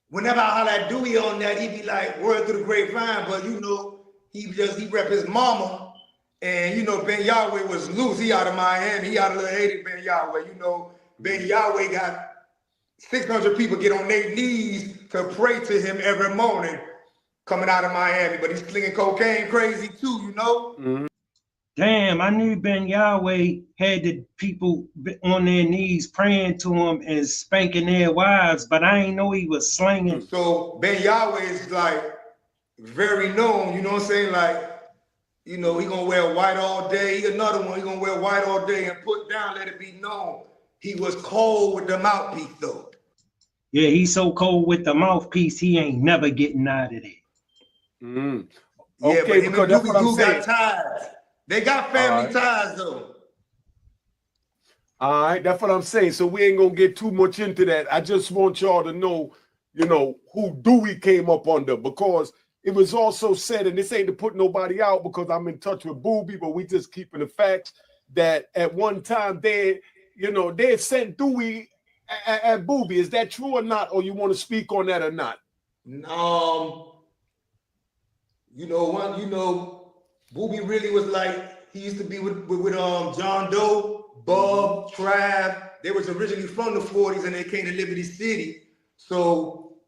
whenever I holler at Dewey on that, he be like, word through the grapevine, but you know, he rep his mama. And you know, Ben Yahweh was loose. He out of Miami. He out of Little Haiti, Ben Yahweh. You know, Ben Yahweh got 600 people get on their knees to pray to him every morning coming out of Miami. But he's slinging cocaine crazy too, you know? Mm-hmm. Damn, I knew Ben Yahweh had the people on their knees praying to him and spanking their wives, but I ain't know he was slinging. So Ben Yahweh is like very known, you know what I'm saying? Like, you know, he gonna wear white all day. Another one, he gonna wear white all day and put down, let it be known. He was cold with the mouthpiece though. Yeah, he's so cold with the mouthpiece, he ain't never getting out of there. Mm. Yeah, okay, but him because and that's what I'm saying. got ties. They got family ties though. All right, that's what I'm saying. So we ain't gonna get too much into that. I just want y'all to know, you know, who Dewey came up under, because it was also said, and this ain't to put nobody out because I'm in touch with Booby, but we just keeping the facts that at one time they had sent Dewey at Booby. Is that true or not? Or you want to speak on that or not? Booby really was like, he used to be with John Doe, Bub, Trav. They was originally from the 40s and they came to Liberty City. So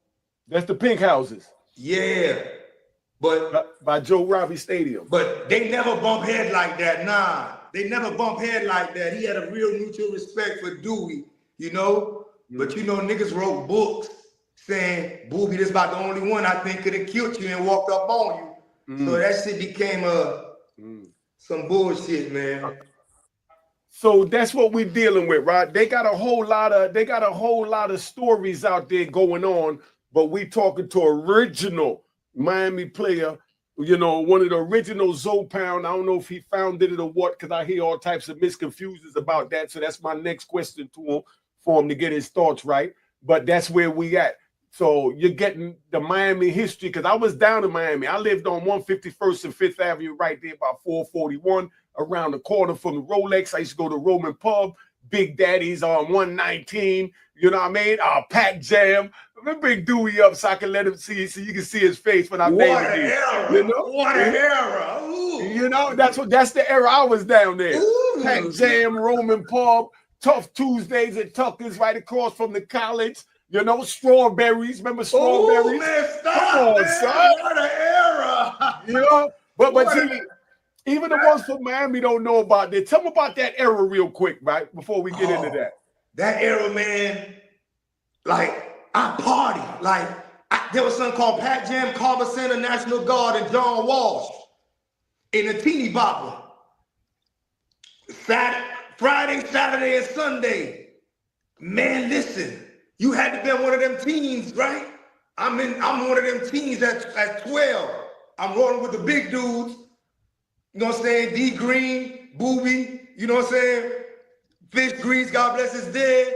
that's the Pink Houses. Yeah. But by Joe Robbie Stadium. But they never bump head like that. Nah. They never bump head like that. He had a real mutual respect for Dewey, you know? Mm-hmm. But you know, niggas wrote books saying, Booby, this about the only one I think could have killed you and walked up on you. Mm. So that shit became some bullshit, man. So that's what we're dealing with, right? They got a whole lot of stories out there going on, but we talking to original Miami player, you know, one of the original Zopound. I don't know if he founded it or what, because I hear all types of misconfusions about that. So that's my next question to him, for him to get his thoughts right. But that's where we at. So you're getting the Miami history, because I was down in Miami. I lived on 151st and 5th Avenue right there by 441, around the corner from the Rolex. I used to go to Roman Pub, Big Daddy's on 119, you know what I mean? Pack Jam. Let me bring Dewey up so I can let him see, so you can see his face when I'm naming him. You know? What an era. Ooh. You know, that's the era I was down there. Ooh. Pack Jam, Roman Pub, Tough Tuesdays at Tucker's right across from the college. You know, strawberries. Remember strawberries? Oh, man, stop, Come on, man. son. What an era. You know, but see, even the ones from Miami don't know about that. Tell them about that era real quick, right? Before we get into that. That era, man, like, I party. Like, there was something called Pat Jam, Carver Center, National Guard, and John Walsh in a teeny bopper. Friday, Saturday, and Sunday. Man, listen, you had to be one of them teens, right? I'm one of them teens at 12. I'm rolling with the big dudes. You know what I'm saying? D Green, Booby, you know what I'm saying? Fish Grease, God bless his dead.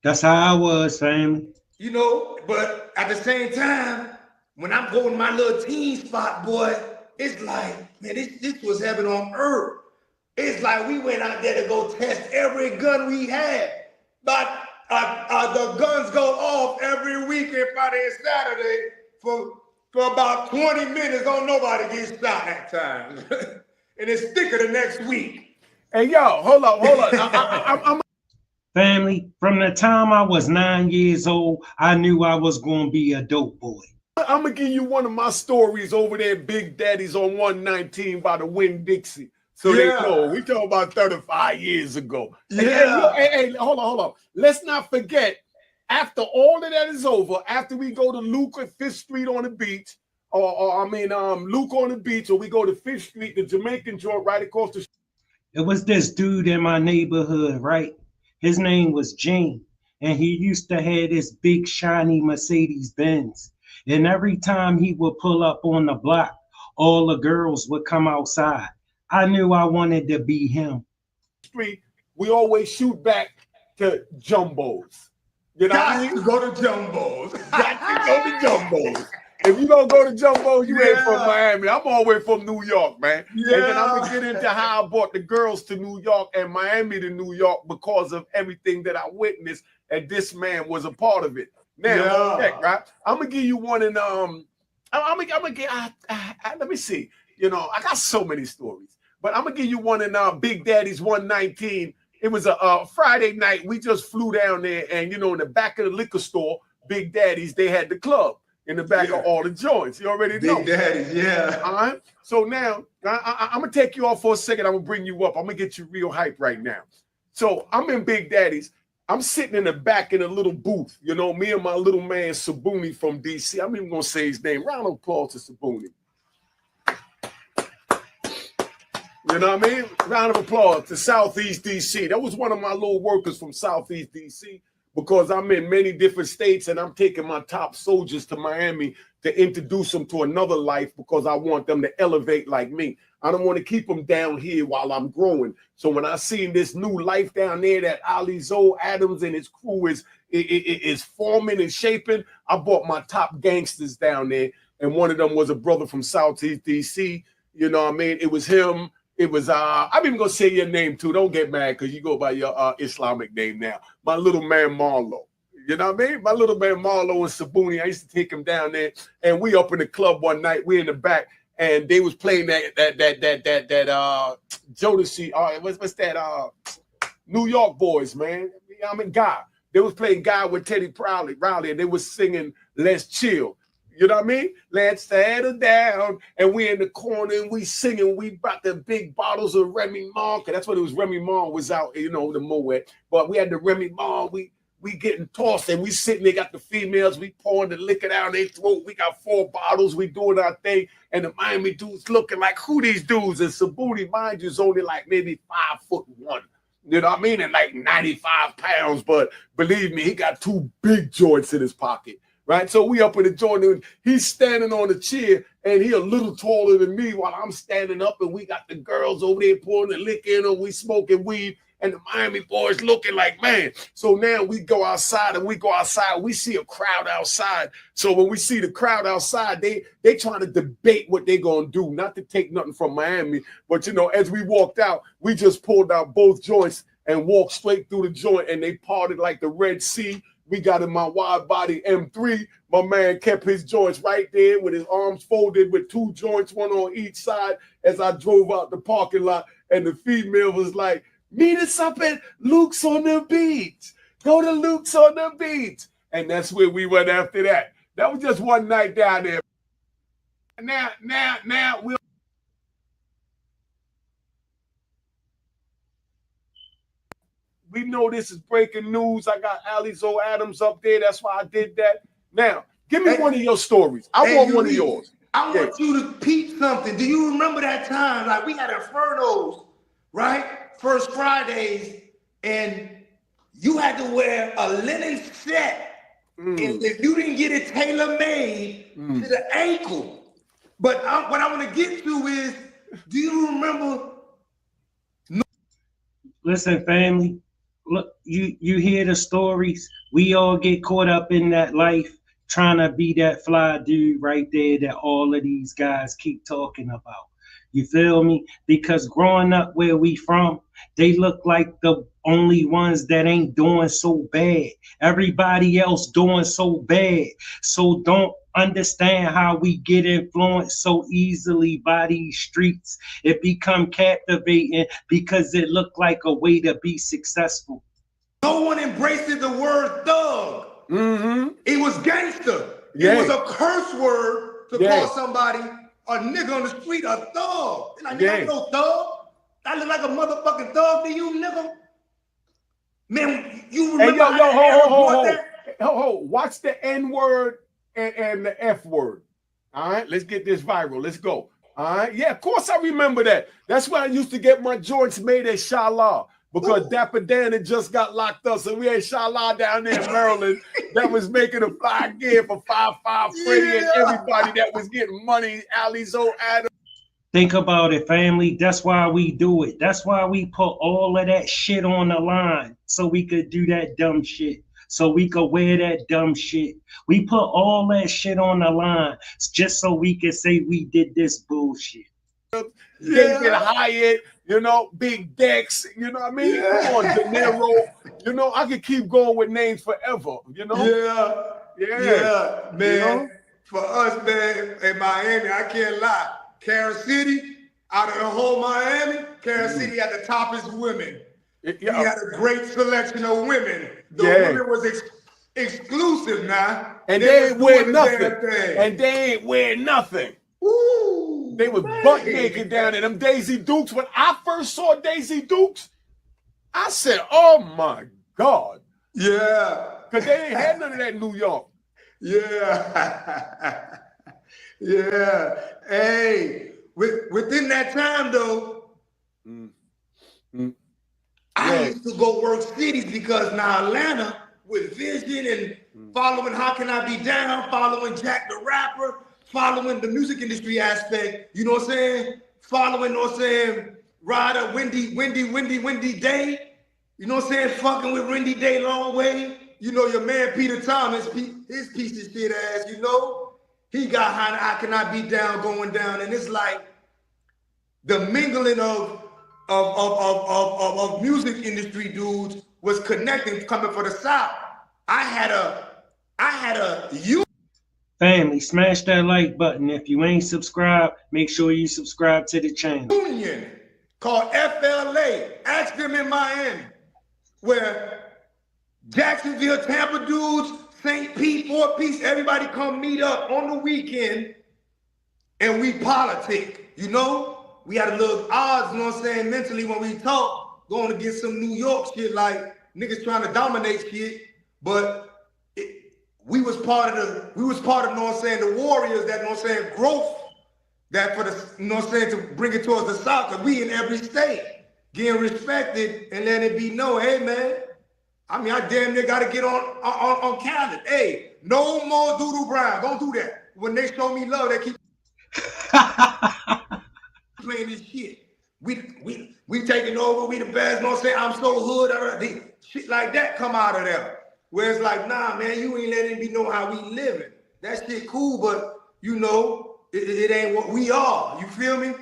That's how I was, family. You know, but at the same time, when I'm going to my little teen spot, boy, it's like, man, this was heaven on earth. It's like we went out there to go test every gun we had. But the guns go off every weekend, Friday and Saturday, for about 20 minutes. Don't nobody get shot that time. And it's thicker the next week. Hey, yo, hold on. I'm Family, from the time I was 9 years old, I knew I was going to be a dope boy. I'm going to give you one of my stories over there, Big Daddy's on 119 by the Winn-Dixie. So they know. We talking about 35 years ago. Yeah. Hey, hold on. Let's not forget, after all of that is over, after we go to Luke at 5th Street on the beach, Luke on the beach, or we go to 5th Street, the Jamaican joint right across the street. It was this dude in my neighborhood, right? His name was Gene, and he used to have this big shiny Mercedes Benz. And every time he would pull up on the block, all the girls would come outside. I knew I wanted to be him. We always shoot back to Jumbos. You know what I mean? Go to Jumbos. Got to go to Jumbos. If you don't go to Jumbos, you ain't from Miami. I'm all the way from New York, man. Yeah. And then I'm going to get into how I brought the girls to New York and Miami to New York because of everything that I witnessed, and this man was a part of it. Now, right? I'm going to give you one, and let me see. You know, I got so many stories, but I'm going to give you one in Big Daddy's 119. It was a Friday night. We just flew down there, and, you know, in the back of the liquor store, Big Daddy's, they had the club in the back of all the joints. You already know. Big Daddy's, yeah. All right. So now, I'm going to take you off for a second. I'm going to bring you up. I'm going to get you real hype right now. So I'm in Big Daddy's. I'm sitting in the back in a little booth. You know, me and my little man, Sabuni from D.C. I'm even going to say his name. Round of applause to Sabuni. You know what I mean? Round of applause to Southeast DC. That was one of my little workers from Southeast DC, because I'm in many different states and I'm taking my top soldiers to Miami to introduce them to another life, because I want them to elevate like me. I don't want to keep them down here while I'm growing. So when I seen this new life down there that Ali Zoe Adams and his crew is forming and shaping, I brought my top gangsters down there. And one of them was a brother from Southeast DC. You know what I mean? It was him. It was, I'm even going to say your name too. Don't get mad because you go by your Islamic name now. My little man Marlo. You know what I mean? My little man Marlo and Sabuni, I used to take him down there. And we up in the club one night. We in the back. And they was playing that Jodeci, what's that? New York boys, man. I mean, God. They was playing God with Teddy Riley, and they was singing Let's Chill. You know what I mean? Let's settle down. And we in the corner and we singing. We brought the big bottles of Remy Martin, because that's what it was. Remy Martin was out, you know, the Moet. But we had the Remy Martin. We getting tossed and we sitting there, got the females, we pouring the liquor down their throat. We got 4 bottles, we doing our thing. And the Miami dudes looking like, who these dudes? And Sabuni, mind you, is only like maybe 5'1". You know what I mean? And like 95 pounds. But believe me, he got 2 big joints in his pocket. Right, so we up in the joint, and he's standing on the chair, and he a little taller than me while I'm standing up, and we got the girls over there pouring the liquor in, and we smoking weed, and the Miami boys looking like, man. So now we go outside, we see a crowd outside. So when we see the crowd outside, they trying to debate what they gonna do, not to take nothing from Miami, but you know, as we walked out, we just pulled out both joints and walked straight through the joint, and they parted like the Red Sea. We got in my wide body M3. My man kept his joints right there with his arms folded with 2 joints, one on each side, as I drove out the parking lot. And the female was like, Meet us up at Luke's on the beach. Go to Luke's on the beach. And that's where we went after that. That was just one night down there. Now we know this is breaking news. I got Ali Zoe Adams up there. That's why I did that. Now, give me one of your stories. I want one of yours. I want you to peep something. Do you remember that time? Like we had Infernos, right? First Fridays, and you had to wear a linen set. And if you didn't get it tailor-made to the ankle. But what I want to get to is, do you remember? Listen, family, look, you hear the stories. We all get caught up in that life, trying to be that fly dude right there that all of these guys keep talking about. You feel me? Because growing up where we from, they look like the only ones that ain't doing so bad. Everybody else doing so bad. So don't understand how we get influenced so easily by these streets. It become captivating because it looked like a way to be successful. No one embraced the word thug. It was gangster. Yeah. It was a curse word to call somebody a nigga on the street a thug. Like, nigga, I'm no thug. I look like a motherfucking thug to you, nigga. Man, you remember hold. Watch the N word and the F word. All right, let's get this viral. Let's go. All right, yeah, of course I remember that. That's why I used to get my joints made at Shala. Because Dapper Dan had just got locked up. So we had Shala down there in Maryland that was making a fly gear for 5'5" Freddie and everybody that was getting money. Ali Zoe Adams. Think about it, family. That's why we do it. That's why we put all of that shit on the line so we could do that dumb shit. So we could wear that dumb shit. We put all that shit on the line just so we could say we did this bullshit. David Hyatt, you know, Big Dex, you know what I mean? Come on, De Niro. You know, I could keep going with names forever, you know? Yeah, man. You know? For us, man, in Miami, I can't lie. Kansas City, out of the whole Miami, Kansas City had the toppest women. He had a great selection of women. The women was exclusive now. And they ain't wear nothing. And they ain't wear nothing. Ooh, they was butt naked down in them Daisy Dukes. When I first saw Daisy Dukes, I said, oh my God. Yeah. Because they ain't had none of that in New York. Yeah. Yeah. Hey, within that time though, I used to go work cities because now Atlanta with Vision and following How Can I Be Down, following Jack the Rapper, following the music industry aspect, you know what I'm saying? Following, you know what I'm saying, Ryder, Wendy Day, you know what I'm saying? Fucking with Wendy Day long way. You know, your man Peter Thomas, his piece of shit ass, you know? He got How Can I Be Down going down, and it's like the mingling of music industry dudes was connecting, coming for the South. I had a family, smash that like button. If you ain't subscribed, make sure you subscribe to the channel. Union called FLA. Ask them in Miami, where Jacksonville, Tampa dudes, St. Pete, Fort Peace, everybody come meet up on the weekend and we politic, you know? We had a little odds, you know what I'm saying, mentally when we talk, going against some New York shit like niggas trying to dominate shit, but we was part of, you know what I'm saying, the warriors that, you know what I'm saying, growth, that for the, you know what I'm saying, to bring it towards the South, because we in every state, getting respected and letting it be known, hey man, I mean, I damn near got to get on Khaled. Hey, no more Doodoo Brown. Don't do that. When they show me love, they keep playing this shit. We taking over. We the best. You know what I'm saying? I'm so hood. Shit like that come out of there. Where it's like, nah, man, you ain't letting me know how we living. That shit cool, but you know, it ain't what we are. You feel me?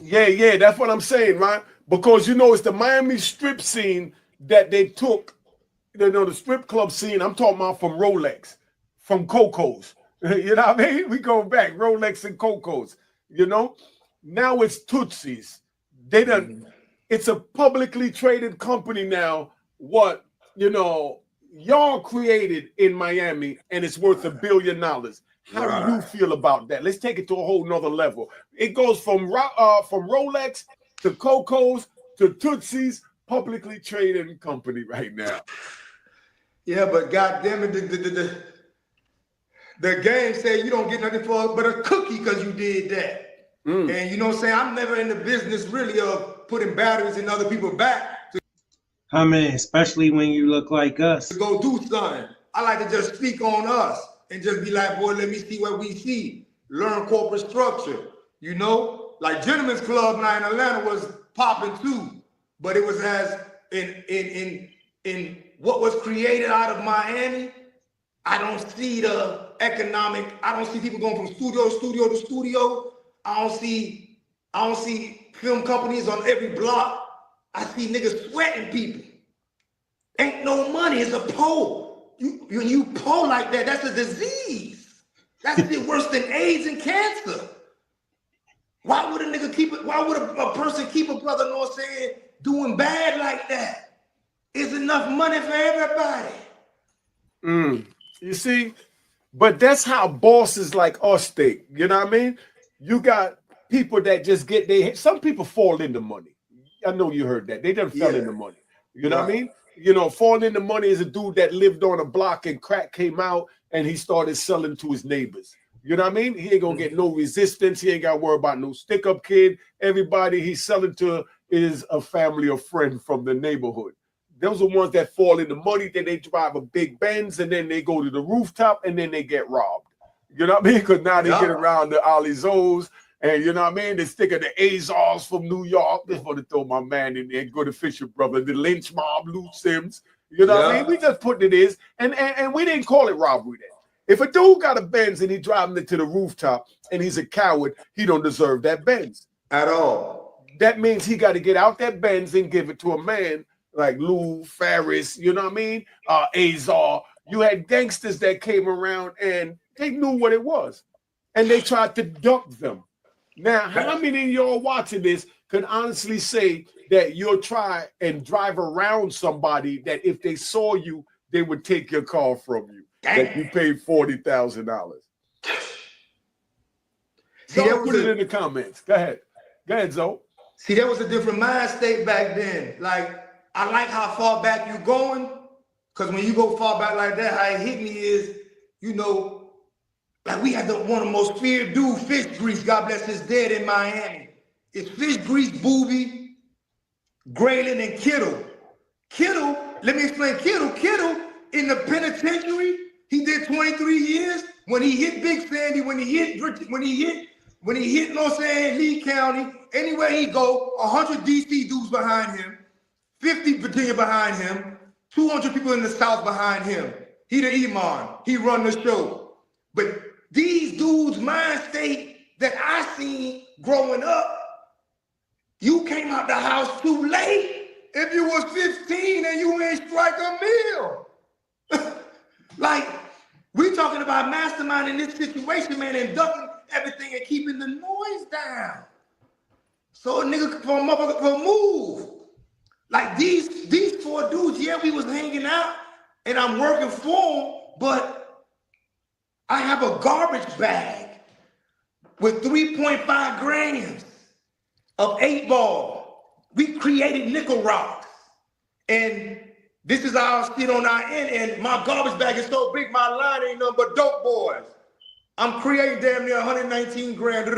Yeah, that's what I'm saying, right? Because, you know, it's the Miami strip scene that they took, you know, the strip club scene. I'm talking about from Rolex, from Coco's. You know what I mean? We go back, Rolex and Coco's, you know? Now it's Tootsie's. They done. It's a publicly traded company now. What y'all created in Miami, and it's worth $1 billion. How do you feel about that? Let's take it to a whole nother level. It goes from Rolex to Coco's to Tootsie's, publicly traded company right now. Yeah, but goddamn it, the game said you don't get nothing for but a cookie because you did that. And you know what I'm saying? I'm never in the business really of putting batteries in other people's back. I mean, especially when you look like us. To go do something. I like to just speak on us and just be like, boy, let me see what we see. Learn corporate structure. You know, like Gentlemen's Club now in Atlanta was popping too, but it was as in what was created out of Miami. I don't see the economic. I don't see people going from studio to studio. I don't see film companies on every block. I see niggas sweating people. Ain't no money. It's a pole. You pole like that, that's a disease. That's shit worse than AIDS and cancer. Why would a nigga keep it? Why would a person keep a brother, know what I'm saying, doing bad like that? It's enough money for everybody. You see, but that's how bosses like us think. You know what I mean? You got people that just get some people fall into money. I know you heard that. They done fell into money. You know what I mean? You know, falling into money is a dude that lived on a block and crack came out and he started selling to his neighbors. You know what I mean? He ain't gonna get no resistance. He ain't got to worry about no stick-up kid. Everybody he's selling to is a family or friend from the neighborhood. Those are ones that fall into money. Then they drive a big Benz and then they go to the rooftop and then they get robbed. You know what I mean? Because now they get around the Alizos and you know what I mean? They stick at the Azars from New York. They want to throw my man in there, go to Fisher Brother, the Lynch Mob, Lou Sims. You know what I mean? We just put it is, and we didn't call it robbery then. If a dude got a Benz and he driving it to the rooftop and he's a coward, he don't deserve that Benz at all. That means he got to get out that Benz and give it to a man like Lou, Ferris, you know what I mean? Azar. You had gangsters that came around and they knew what it was. And they tried to duck them. Now, how many of y'all watching this can honestly say that you'll try and drive around somebody that if they saw you, they would take your car from you? That you paid $40,000. So put it in the comments. Go ahead, Zoe. See, that was a different mind state back then. Like, I like how far back you going, because when you go far back like that, how it hit me is, you know, like we had one of the most feared dude, Fish Grease, God bless his dead, in Miami. It's Fish Grease, Booby, Graylin, and Kittle. Kittle, let me explain. Kittle in the penitentiary, he did 23 years. When he hit Big Sandy, when he hit, you know what I'm saying, Lee County, anywhere he go, 100 DC dudes behind him, 50 Virginia behind him, 200 people in the South behind him. He the Iman. He run the show. But these dudes' mind state that I seen growing up, you came out the house too late if you was 15 and you ain't strike a meal. Like, we talking about masterminding this situation, man, and ducking everything and keeping the noise down. So a nigga for a motherfucker for a move. Like these four dudes, yeah, we was hanging out and I'm working for them, but I have a garbage bag with 3.5 grams of 8-ball. We created nickel rocks. And this is our shit on our end, and my garbage bag is so big, my line ain't nothing but dope boys. I'm creating damn near 119 grand.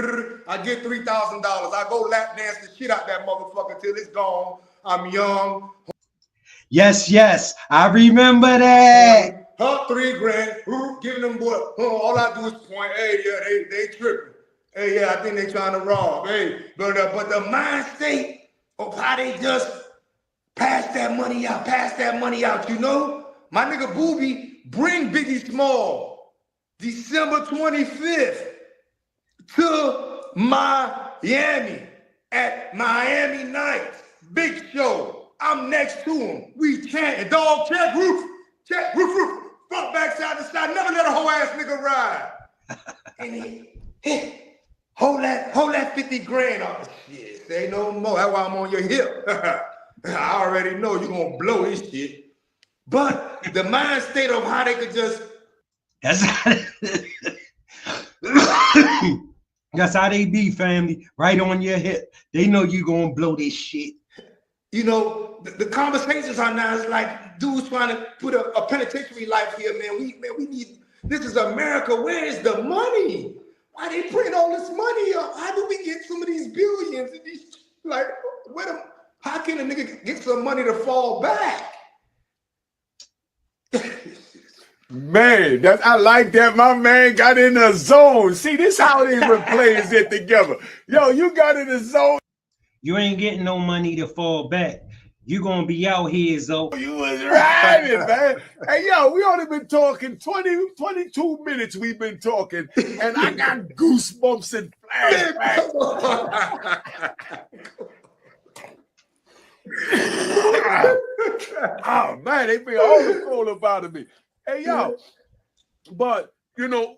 I get $3,000. I go lap dance the shit out that motherfucker till it's gone. I'm young. Yes, I remember that. Huh, 3 grand. Giving them boy. All I do is point. Hey, yeah, they tripping. Hey, yeah, I think they trying to rob. Hey, but the mind state of how they just pass that money out, you know? My nigga Booby bring Biggie Small December 25th to Miami at Miami Nights. Big show. I'm next to him. We chanting. Dog, check, roof, front, back, side to side. Never let a whole ass nigga ride. And he hold that 50 grand off the shit. Say no more. That's why I'm on your hip. I already know you're gonna blow this shit. But the mind state of how they could just That's that's how they be, family. Right on your hip. They know you gonna blow this shit. You know, the conversations are now is like dudes trying to put a penitentiary life here, man. We need, this is America. Where is the money? Why they print all this money up? How do we get some of these billions? And these, like, how can a nigga get some money to fall back? Man, I like that. My man got in the zone. See, this how these players it together. Yo, you got in the zone. You ain't getting no money to fall back. You gonna be out here, Zo. You was riding, man. Hey, yo, we only been talking 22 minutes. We've been talking, and I got goosebumps and flashbacks. Oh man, they be all cool about me. Hey, yo, but you know,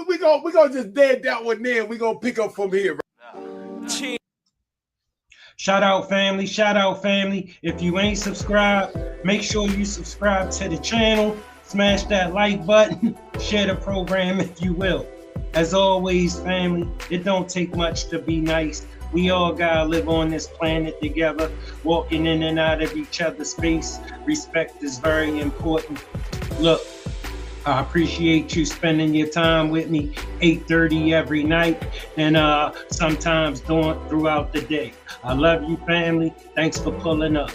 we gonna just dead that one there. We gonna pick up from here. Shout out, family. Shout out, family. If you ain't subscribed, make sure you subscribe to the channel. Smash that like button. Share the program if you will. As always, family, it don't take much to be nice. We all gotta live on this planet together, walking in and out of each other's space. Respect is very important. Look, I appreciate you spending your time with me 8:30 every night and sometimes throughout the day. I love you, family. Thanks for pulling up.